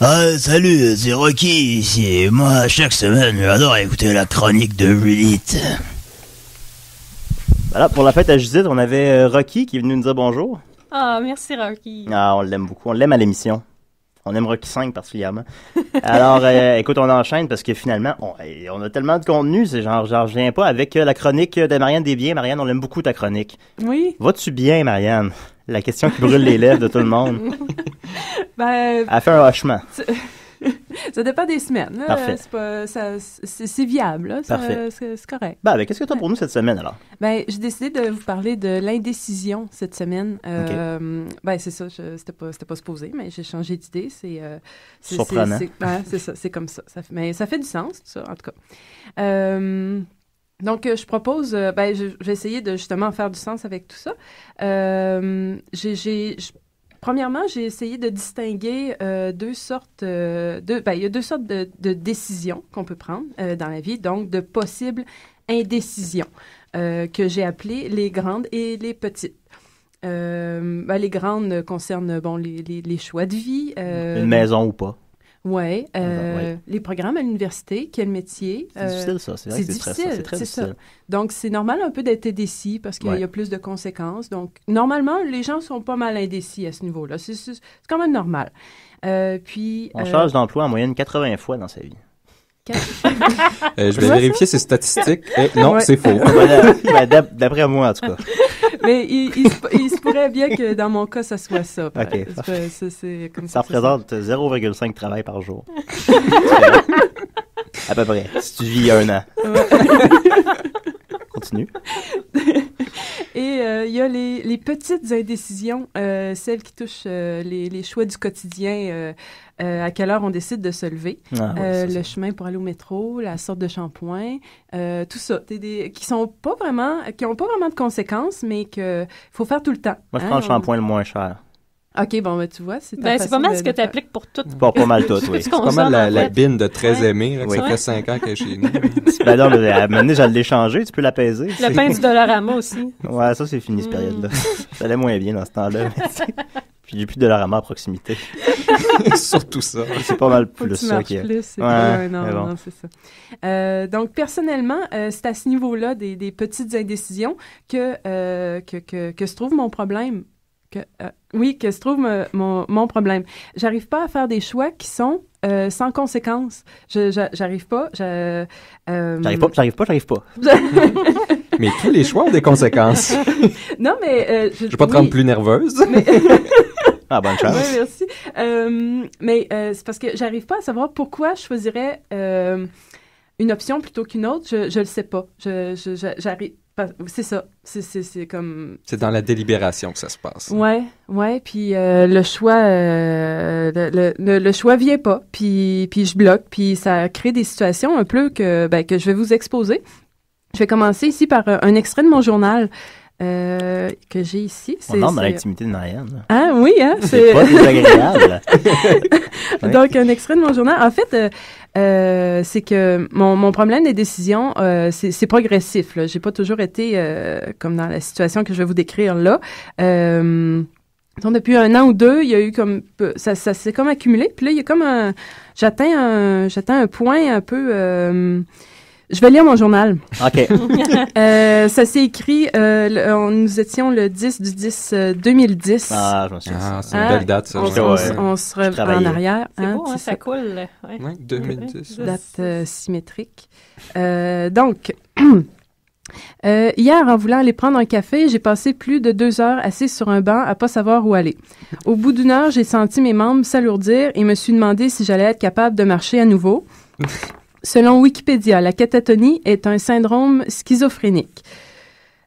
Ah, salut, c'est Rocky ici. Moi, chaque semaine, j'adore écouter la chronique de Judith. Voilà, pour la fête à Judith, on avait Rocky qui est venu nous dire bonjour. Ah, merci Rocky. Ah, on l'aime beaucoup. On l'aime à l'émission. On aime Rocky 5 particulièrement. Alors, écoute, on enchaîne parce que finalement, on a tellement de contenu, c'est genre, j'en reviens pas avec la chronique de Marianne Desbiens. Marianne, on aime beaucoup ta chronique. Oui. Vas-tu bien, Marianne? La question qui brûle les lèvres de tout le monde. Ben, Elle fait un hochement. ça dépend des semaines. Là. Parfait. C'est viable. Là. Parfait. C'est correct. Ben, qu'est-ce que tu as pour nous cette semaine, alors? Ben, j'ai décidé de vous parler de l'indécision cette semaine. Ben, c'est ça. C'était pas supposé, mais j'ai changé d'idée. C'est surprenant. C'est ça. C'est comme ça. Mais ça fait du sens, tout ça, en tout cas. Donc, je propose, je vais essayer de justement faire du sens avec tout ça. Premièrement, j'ai essayé de distinguer deux sortes il y a deux sortes de décisions qu'on peut prendre dans la vie, donc de possibles indécisions que j'ai appelées les grandes et les petites. Les grandes concernent les choix de vie. Une maison ou pas. Oui, les programmes à l'université, quel métier. C'est difficile, ça. C'est vrai que c'est stressant. C'est très difficile. Ça. Donc, c'est normal un peu d'être indécis parce qu'il y a plus de conséquences. Donc, normalement, les gens sont pas mal indécis à ce niveau-là. C'est quand même normal. On change d'emploi en moyenne 80 fois dans sa vie. Je vais vérifier ces statistiques. Non, c'est faux. D'après moi, en tout cas. Mais il se pourrait bien que dans mon cas, ça soit ça. OK. C'est comme ça représente 0,5 travail par jour. À peu près. Si tu vis 1 an. Continue. Et il y a les petites indécisions, celles qui touchent les choix du quotidien, à quelle heure on décide de se lever, le chemin pour aller au métro, la sorte de shampoing, tout ça, qui ont pas vraiment de conséquences, mais qu'il faut faire tout le temps. Moi, je prends le shampoing le moins cher. OK, bon, tu vois, c'est pas mal ce que tu appliques pour tout. Pas mal tout, oui. C'est pas mal la bine de très aimé, là, que ça fait 5 ans qu'elle est chez nous. Ben non, mais à un moment donné, je l'ai changé, tu peux l'apaiser. Le pain du Dollarama aussi. Ouais, ça, c'est fini, cette période-là. Ça allait moins bien dans ce temps-là. Puis j'ai plus de Dollarama à proximité. Surtout ça. C'est pas mal plus ça qui est. Non, c'est ça. Donc, personnellement, c'est à ce niveau-là des petites indécisions que se trouve mon problème. Que se trouve mon problème. J'arrive pas à faire des choix qui sont sans conséquences. J'arrive pas. J'arrive pas. Mais tous les choix ont des conséquences. Non, mais... je vais pas te rendre plus nerveuse. Mais... Ah, bonne chance. Oui, merci. Mais c'est parce que j'arrive pas à savoir pourquoi je choisirais une option plutôt qu'une autre. Je le sais pas. J'arrive... C'est ça. C'est comme... C'est dans la délibération que ça se passe. Ouais. Puis le choix... le choix vient pas. Puis je bloque. Puis ça crée des situations un peu que je vais vous exposer. Je vais commencer ici par un extrait de mon journal que j'ai ici. On entre dans l'intimité de Marianne. Ah oui, hein? C'est pas désagréable. Donc, un extrait de mon journal. En fait, c'est que mon problème des décisions, c'est progressif. Là. J'ai pas toujours été comme dans la situation que je vais vous décrire là. Donc, depuis 1 an ou 2, il y a eu comme... Ça s'est comme accumulé. Puis là, il y a comme j'atteins un point un peu... je vais lire mon journal. OK. Ça s'est écrit, nous étions le 10/10/2010. Ah, je me souviens. Ah, c'est une belle date, ça. On se revient en arrière. C'est beau, ça coule. Ouais, 2010. Date symétrique. Donc, hier, en voulant aller prendre un café, j'ai passé plus de 2 heures assise sur un banc à pas savoir où aller. Au bout d'1 heure, j'ai senti mes membres s'alourdir et me suis demandé si j'allais être capable de marcher à nouveau. Selon Wikipédia, la catatonie est un syndrome schizophrénique.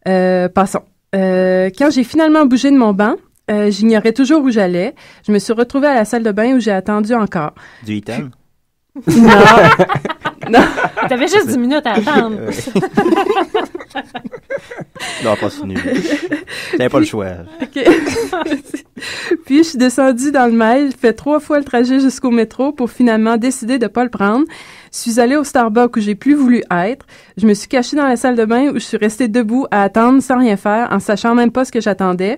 Passons. Quand j'ai finalement bougé de mon banc, j'ignorais toujours où j'allais. Je me suis retrouvée à la salle de bain où j'ai attendu encore. Du Eton? Non. T'avais juste 10 minutes à attendre. Non, pas fini. T'avais pas le choix. Okay. Puis, je suis descendue dans le mail, fait 3 fois le trajet jusqu'au métro pour finalement décider de pas le prendre. Je suis allée au Starbucks où j'ai plus voulu être. Je me suis cachée dans la salle de bain où je suis restée debout à attendre sans rien faire, en sachant même pas ce que j'attendais.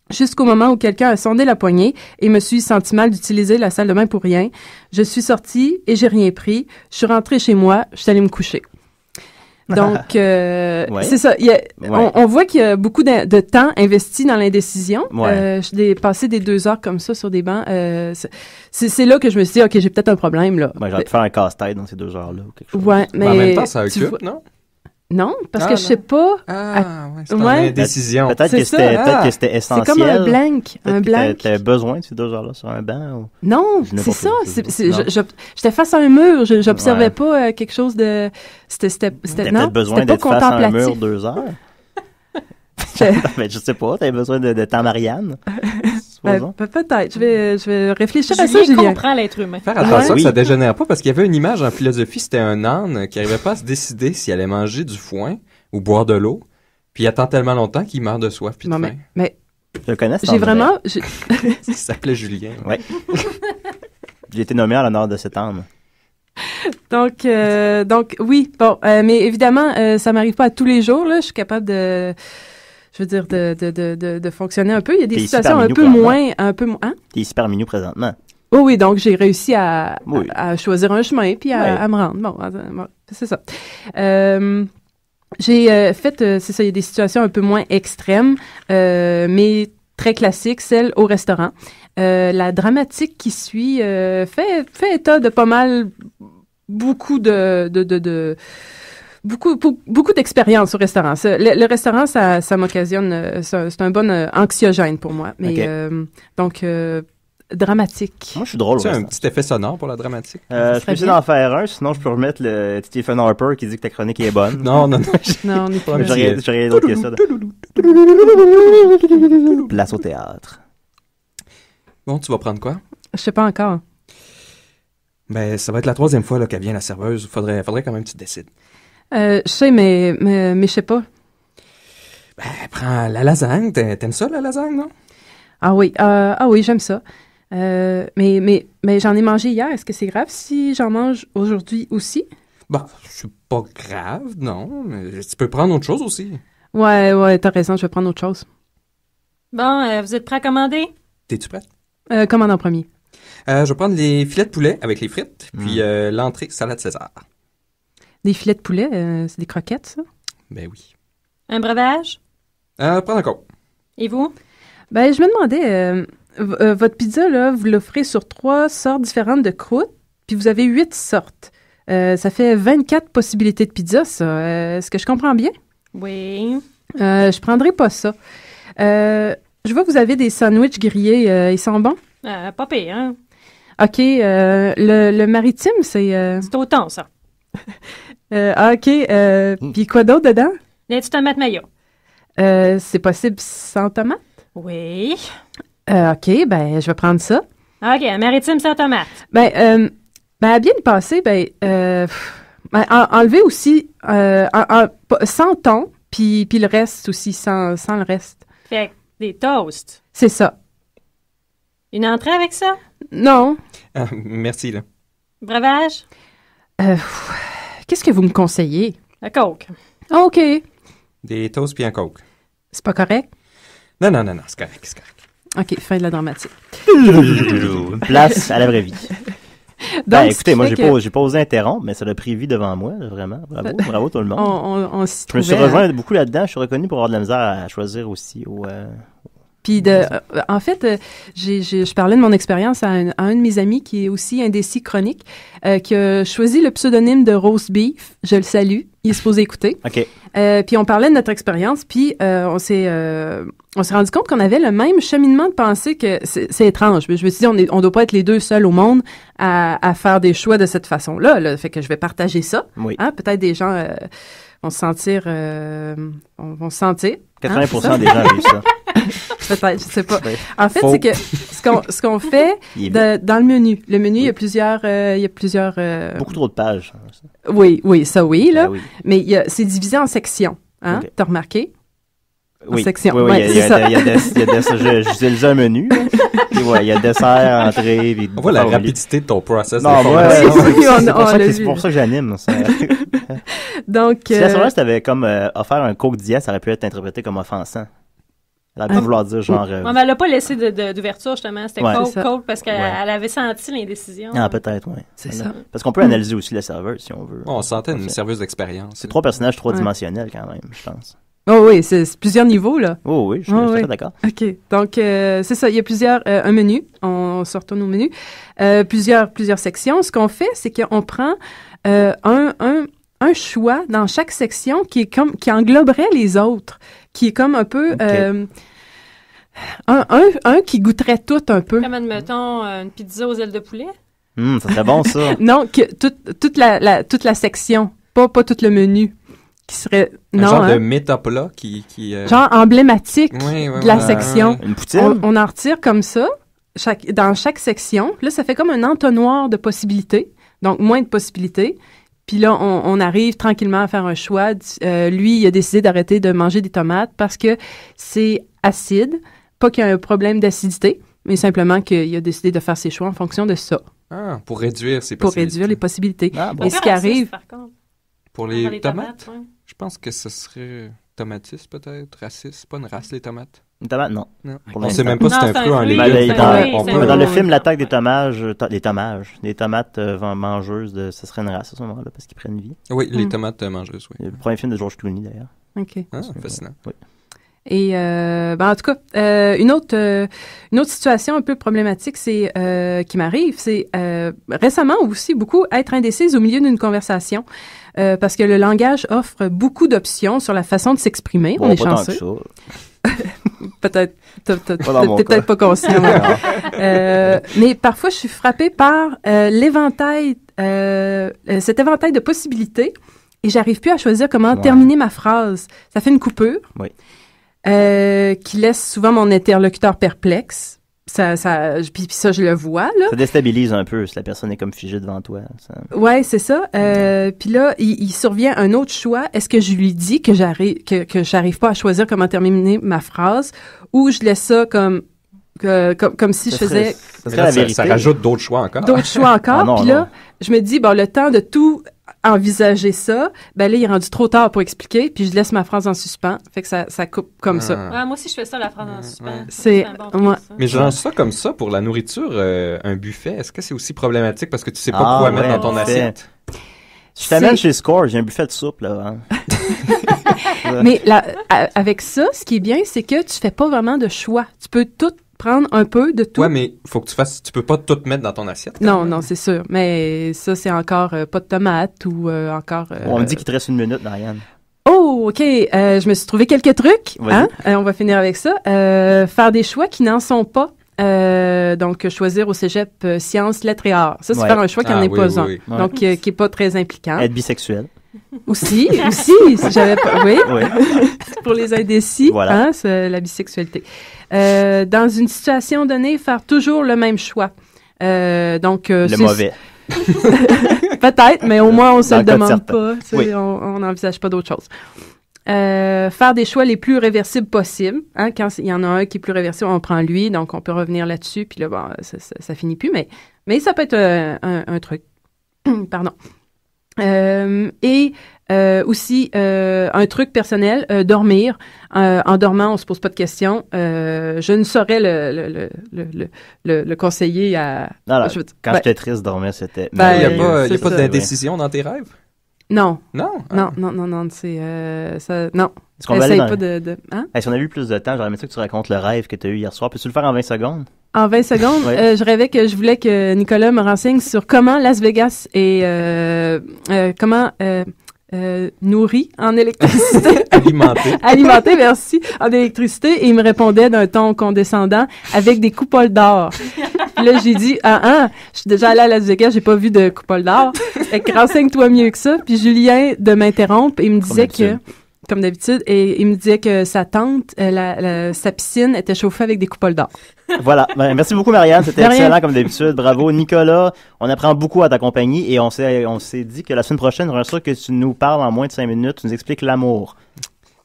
jusqu'au moment où quelqu'un a sondé la poignée et me suis senti mal d'utiliser la salle de bain pour rien. Je suis sortie et j'ai rien pris. Je suis rentrée chez moi, je suis allée me coucher. Donc, c'est ça. On voit qu'il y a beaucoup de temps investi dans l'indécision. J'ai passé des 2 heures comme ça sur des bancs. C'est là que je me suis dit, OK, j'ai peut-être un problème, là. J'ai hâte de faire un casse-tête dans ces 2 heures-là ou quelque chose. Ouais, mais en même temps, ça occupe, non? Non, parce que je sais pas. C'est une décision. Peut-être que c'était essentiel. C'est comme un blank. T'avais besoin de ces 2 heures-là sur un banc? Ou... Non, c'est ça. J'étais face à un mur. J'observais pas quelque chose de... C'était peut-être besoin d'être face à un mur 2 heures? Je sais pas. T'avais besoin de temps Marianne? Peut-être. Je vais réfléchir à ça, Julien Julien. comprend l'être humain. Faire attention que ça dégénère pas, parce qu'il y avait une image en philosophie, c'était un âne qui arrivait pas à se décider s'il allait manger du foin ou boire de l'eau, puis il attend tellement longtemps qu'il meurt de soif puis de faim. Mais je le connais, j'ai vraiment... Il s'appelait Julien. Ouais. J'ai été nommé en l'honneur de cet âne. Donc oui, bon, mais évidemment, ça m'arrive pas à tous les jours, là. Je suis capable de... Je veux dire, de fonctionner un peu. Il y a des situations un peu moins... T'es ici parmi nous présentement. Oh oui, donc j'ai réussi à choisir un chemin puis à me rendre. Bon, c'est ça. J'ai fait, c'est ça, il y a des situations un peu moins extrêmes, mais très classiques, celle au restaurant. La dramatique qui suit fait état de pas mal, beaucoup beaucoup d'expérience au restaurant. Le restaurant, ça m'occasionne, c'est un bon anxiogène pour moi. Mais donc dramatique. Moi, je suis drôle. Tu as un petit effet sonore pour la dramatique? Je peux essayer d'en faire un, sinon je peux remettre le Stephen Harper qui dit que ta chronique est bonne. Non, non, on n'est pas. J'ai rien d'autre que ça. Place au théâtre. Bon, tu vas prendre quoi? Je sais pas encore. Ben, ça va être la 3e fois là, qu'elle vient, la serveuse. Faudrait quand même que tu te décides. Je sais, mais je sais pas. Ben, prends la lasagne. T'aimes ça, la lasagne, non? Ah oui, j'aime ça. Mais j'en ai mangé hier. Est-ce que c'est grave si j'en mange aujourd'hui aussi? Bah, c'est pas grave, non. Mais tu peux prendre autre chose aussi. Ouais, t'as raison, je vais prendre autre chose. Bon, vous êtes prêts à commander? T'es-tu prête? Commande en premier. Je vais prendre les filets de poulet avec les frites, puis l'entrée salade César. Des filets de poulet, c'est des croquettes, ça? Ben oui. Un breuvage? Prends encore. Et vous? Ben, je me demandais, votre pizza, là, vous l'offrez sur 3 sortes différentes de croûtes, puis vous avez 8 sortes. Ça fait 24 possibilités de pizza, ça. Est-ce que je comprends bien? Oui. Je prendrai pas ça. Je vois que vous avez des sandwichs grillés. Ils sont bons? Pas pire, hein? OK. Le maritime, c'est... C'est au thon, ça. OK. Puis quoi d'autre dedans? Des tomates mayo. C'est possible sans tomate? Oui. OK, ben, je vais prendre ça. OK, un maritime sans tomate. Ben, à bien y passer, enlever aussi sans thon, puis le reste aussi, sans le reste. Fait des toasts. C'est ça. Une entrée avec ça? Non. Merci, là. Breuvage? Qu'est-ce que vous me conseillez? La coke. OK. Des toasts puis un coke. C'est pas correct? Non, c'est correct. OK, fin de la dramatique. Place à la vraie vie. Donc, écoutez, moi, j'ai pas osé interrompre, mais ça l'a pris vie devant moi, là, vraiment. Bravo tout le monde. On s'y trouvait. Je me suis rejoint beaucoup là-dedans. Je suis reconnu pour avoir de la misère à choisir aussi. Puis, en fait, je parlais de mon expérience à un de mes amis qui est aussi indécis chronique, qui a choisi le pseudonyme de Roast Beef. Je le salue. Il est supposé écouter. OK. Puis on parlait de notre expérience, puis on s'est rendu compte qu'on avait le même cheminement de pensée que c'est étrange. Je me suis dit, on doit pas être les deux seuls au monde à faire des choix de cette façon-là. Là. Fait que je vais partager ça. Oui. Hein? Peut-être des gens vont se sentir... 80% des gens ont eu ça. Peut-être, je sais pas. En fait, c'est que ce qu'on fait dans le menu. Le menu, il y a plusieurs... Beaucoup trop de pages. Oui, ça oui, là. Ben oui. Mais c'est divisé en sections. Hein? Okay. T'as remarqué? Oui. En section. Oui, ouais, c'est ça. J'utilise un menu. Puis il y a dessert, entrée. Puis on voit la rapidité de ton process. Non, c'est pour ça que j'anime. Donc. Si à ce moment-là, si t'avais comme offert un Coke Diet, ça aurait pu être interprété comme offensant. Elle a pu vouloir dire genre... Ouais, mais elle n'a pas laissé d'ouverture, justement. C'était Ouais. cold parce qu'elle avait senti l'indécision. Ah, peut-être, oui. C'est ça. Parce qu'on peut analyser aussi la serveuse, si on veut. On sentait une serveuse d'expérience. C'est 3 personnages 3-dimensionnels, quand même, je pense. Oh oui, c'est plusieurs niveaux, là. Oh oui, je suis tout à fait d'accord. OK. Donc, c'est ça. Il y a un menu. On se retourne au menu. Plusieurs sections. Ce qu'on fait, c'est qu'on prend un choix dans chaque section qui engloberait les autres, qui est comme un peu un qui goûterait tout un peu. Comme, admettons, une pizza aux ailes de poulet. Ça serait bon, ça. Non, toute la section, pas tout le menu. Qui serait un genre de métaplat qui genre emblématique de la section. Une poutine. On en retire comme ça dans chaque section. Là, ça fait comme un entonnoir de possibilités, donc moins de possibilités. Puis là, on arrive tranquillement à faire un choix. Lui, il a décidé d'arrêter de manger des tomates parce que c'est acide. Pas qu'il y a un problème d'acidité, mais simplement qu'il a décidé de faire ses choix en fonction de ça. Ah, pour réduire ses possibilités. Pour réduire les possibilités. Ah, bon. Et ce qui arrive... Par contre. Pour les tomates? Ouais. Je pense que ce serait tomatiste, peut-être. Raciste. C'est pas une race, les tomates. Une tomate, non. On sait même pas si c'est un fruit en légumes. Dans le film L'attaque des tomates mangeuses, ça serait une race à ce moment-là, parce qu'ils prennent vie. Oui, les tomates mangeuses, oui. Le premier film de George Clooney, d'ailleurs. OK. Ah, fascinant. Oui. Et en tout cas, une autre situation un peu problématique, qui m'arrive, c'est récemment aussi beaucoup être indécise au milieu d'une conversation, parce que le langage offre beaucoup d'options sur la façon de s'exprimer. On est chanceux. Peut-être, t'es peut-être pas conscient. Mais parfois, je suis frappée par cet éventail de possibilités, et j'arrive plus à choisir comment terminer ma phrase. Ça fait une coupure. Oui. Qui laisse souvent mon interlocuteur perplexe. Puis ça, je le vois, là. Ça déstabilise un peu si la personne est comme figée devant toi. Ouais, c'est ça. Puis là, il survient un autre choix. Est-ce que je lui dis que j'arrive pas à choisir comment terminer ma phrase, ou je laisse ça comme si je faisais... Ça rajoute d'autres choix encore. D'autres choix encore. Puis là, je me dis, le temps de tout envisager ça, là, il est rendu trop tard pour expliquer, puis je laisse ma phrase en suspens. Fait que ça coupe comme ça. Ouais, moi aussi, je fais ça, la phrase en suspens. C'est Mais je lance ça comme ça pour la nourriture, un buffet. Est-ce que c'est aussi problématique parce que tu sais pas quoi mettre dans ton assiette? Je t'amène chez Score, j'ai un buffet de soupe, là. Mais avec ça, ce qui est bien, c'est que tu fais pas vraiment de choix. Tu peux tout prendre un peu de tout. Ouais, mais faut que tu peux pas tout mettre dans ton assiette. Non, c'est sûr. Mais ça, c'est encore pas de tomates ou encore... On me dit qu'il te reste 1 minute, Marianne. Oh, OK. Je me suis trouvé quelques trucs. On va finir avec ça. Faire des choix qui n'en sont pas. Donc, choisir au cégep sciences, lettres et arts. Ça, c'est faire un choix qui n'en est pas un. Oui. Donc, qui est pas très impliquant. Être bisexuel. Aussi, si j'avais pas... Oui. Pour les indécis, voilà. C'est la bisexualité. Dans une situation donnée, faire toujours le même choix. Donc, le mauvais. Peut-être, mais au moins, on se le demande pas. On n'envisage pas d'autre chose. Faire des choix les plus réversibles possibles. Quand il y en a un qui est plus réversible, on prend lui, donc on peut revenir là-dessus, puis là, ça finit plus, mais ça peut être un truc. Pardon. Aussi, un truc personnel, dormir. En dormant, on se pose pas de questions. Je ne saurais le conseiller à... Non, quand j'étais triste, dormir, c'était... Il n'y a pas d'indécision dans tes rêves? Non. Non? Non, c'est... ça, non. Est-ce qu'on va aller pas de si on a eu plus de temps, j'aurais aimé ça que tu racontes le rêve que tu as eu hier soir. Peux-tu le faire en 20 secondes? En 20 secondes, je rêvais que je voulais que Nicolas me renseigne sur comment Las Vegas est nourri en électricité. Alimenté, merci, en électricité. Et il me répondait d'un ton condescendant avec des coupoles d'or. Puis là, j'ai dit, je suis déjà allée à Las Vegas, j'ai pas vu de coupole d'or. Fait que renseigne-toi mieux que ça. Puis Julien de m'interrompre et il me disait comme d'habitude, et il me disait que sa tente, sa piscine était chauffée avec des coupoles d'or. Voilà. Merci beaucoup, Marianne. C'était excellent, comme d'habitude. Bravo. Nicolas, on apprend beaucoup à ta compagnie et on s'est dit que la semaine prochaine, on sûr que tu nous parles en moins de 5 minutes, tu nous expliques l'amour.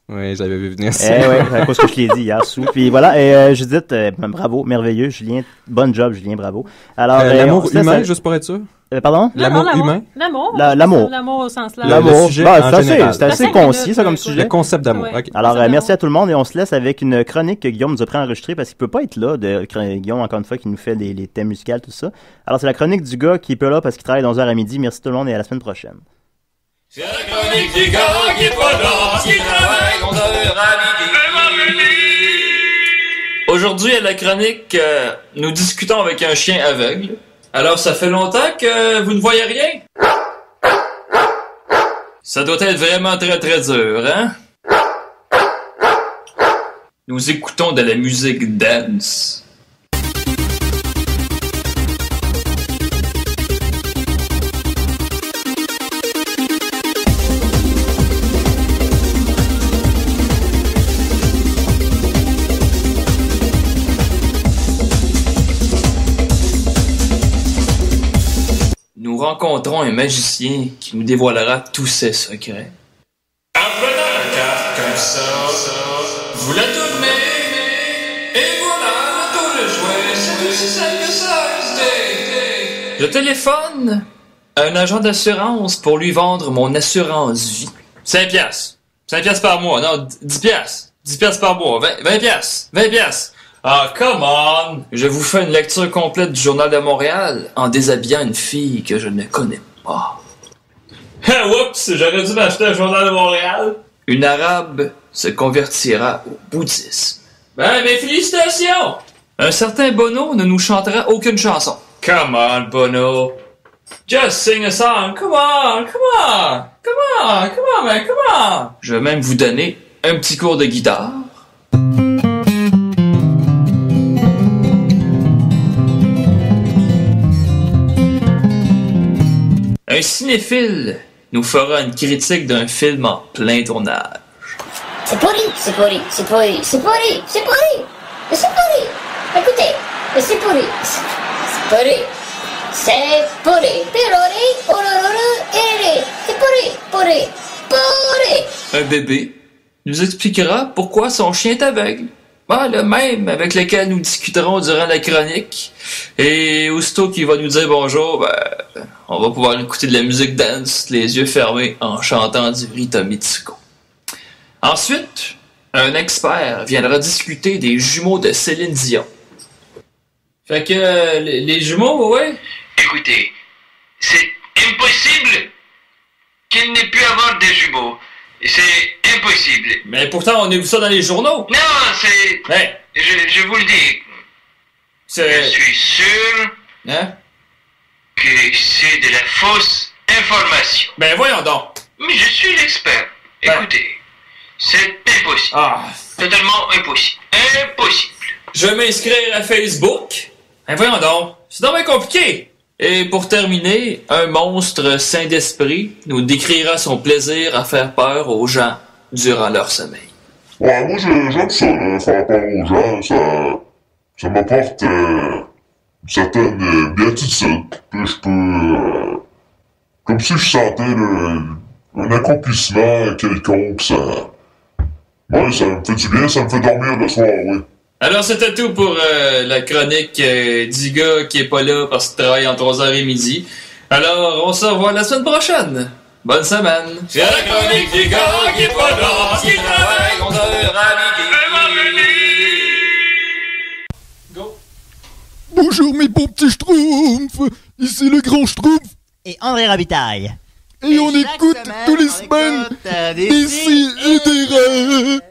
Oui, j'avais vu venir ça. À cause que je l'ai dit hier sous. Puis voilà, et Judith, bravo, merveilleux. Julien, bon job, Julien, bravo. Alors, l'amour humain, juste pour être sûr? Pardon? L'amour humain? L'amour. L'amour. L'amour au sens large. L'amour. sujet Bah, en général. c'est assez concis, ça, comme sujet. Le concept d'amour. Ouais. OK. Alors, merci à tout le monde et on se laisse avec une chronique que Guillaume nous a préenregistrée parce qu'il peut pas être là, Guillaume, encore une fois, qui nous fait les thèmes musicaux, tout ça. Alors, c'est la chronique du gars qui est pas là parce qu'il travaille de 11h à midi. Merci tout le monde et à la semaine prochaine. C'est la chronique du gars qui est pas là parce qu'il travaille 11h à midi. Aujourd'hui, à la chronique, nous discutons avec un chien aveugle. Alors, ça fait longtemps que vous ne voyez rien? Ça doit être vraiment très très dur, hein? Nous écoutons de la musique dance. Nous rencontrons un magicien qui nous dévoilera tous ses secrets. En prenant la carte comme ça, vous la tournez, et voilà, le tour de jouet, c'est aussi simple que ça. Je téléphone à un agent d'assurance pour lui vendre mon assurance vie. 5 piastres. 5 piastres par mois. Non, 10 piastres. 10 piastres par mois. 20 piastres. 20 piastres. Ah, come on! Je vous fais une lecture complète du Journal de Montréal en déshabillant une fille que je ne connais pas. Ah, oups! J'aurais dû m'acheter un Journal de Montréal. Une arabe se convertira au bouddhisme. Ben, mes félicitations! Un certain Bono ne nous chantera aucune chanson. Come on, Bono! Just sing a song! Come on! Come on! Come on! Come on, man! Come on! Je vais même vous donner un petit cours de guitare. Un cinéphile nous fera une critique d'un film en plein tournage. C'est pourri, c'est pourri, c'est pourri, c'est pourri, c'est pourri, c'est pourri. Écoutez, c'est pourri, c'est pourri, c'est pourri, pirori, orororo, c'est pourri, pourri, pourri. Un bébé nous expliquera pourquoi son chien est aveugle. Ah, le même avec lequel nous discuterons durant la chronique. Et aussitôt qu'il va nous dire bonjour, ben, on va pouvoir écouter de la musique dance, les yeux fermés, en chantant du Rita Mitsuko. Ensuite, un expert viendra discuter des jumeaux de Céline Dion. Fait que, les jumeaux, ouais? Écoutez, c'est impossible qu'il n'ait pu avoir des jumeaux. C'est impossible. Mais pourtant, on a vu ça dans les journaux. Non, c'est... Hey. Je vous le dis. Je suis sûr que c'est de la fausse information. Ben voyons donc. Mais je suis l'expert. Écoutez, c'est impossible. Ah. Totalement impossible. Impossible. Je vais m'inscrire à Facebook. Ben voyons donc. C'est donc bien compliqué. Et pour terminer, un monstre saint d'esprit nous décrira son plaisir à faire peur aux gens durant leur sommeil. Ouais, moi j'aime ça, là, faire peur aux gens, ça m'apporte une certaine béatitude. Puis je peux, comme si je sentais un accomplissement quelconque, ça me fait du bien, ça me fait dormir le soir, oui. Alors c'était tout pour la chronique du gars qui est pas là parce qu'il travaille entre 11h et midi. Alors on se revoit la semaine prochaine. Bonne semaine. C'est la chronique du gars qui est pas là parce qu'il travaille 11h à midi. Go. Bonjour mes bons petits schtroumpfs. Ici le grand schtroumpf. Et André Robitaille. Et on écoute tous les semaines d'ici et des rêves.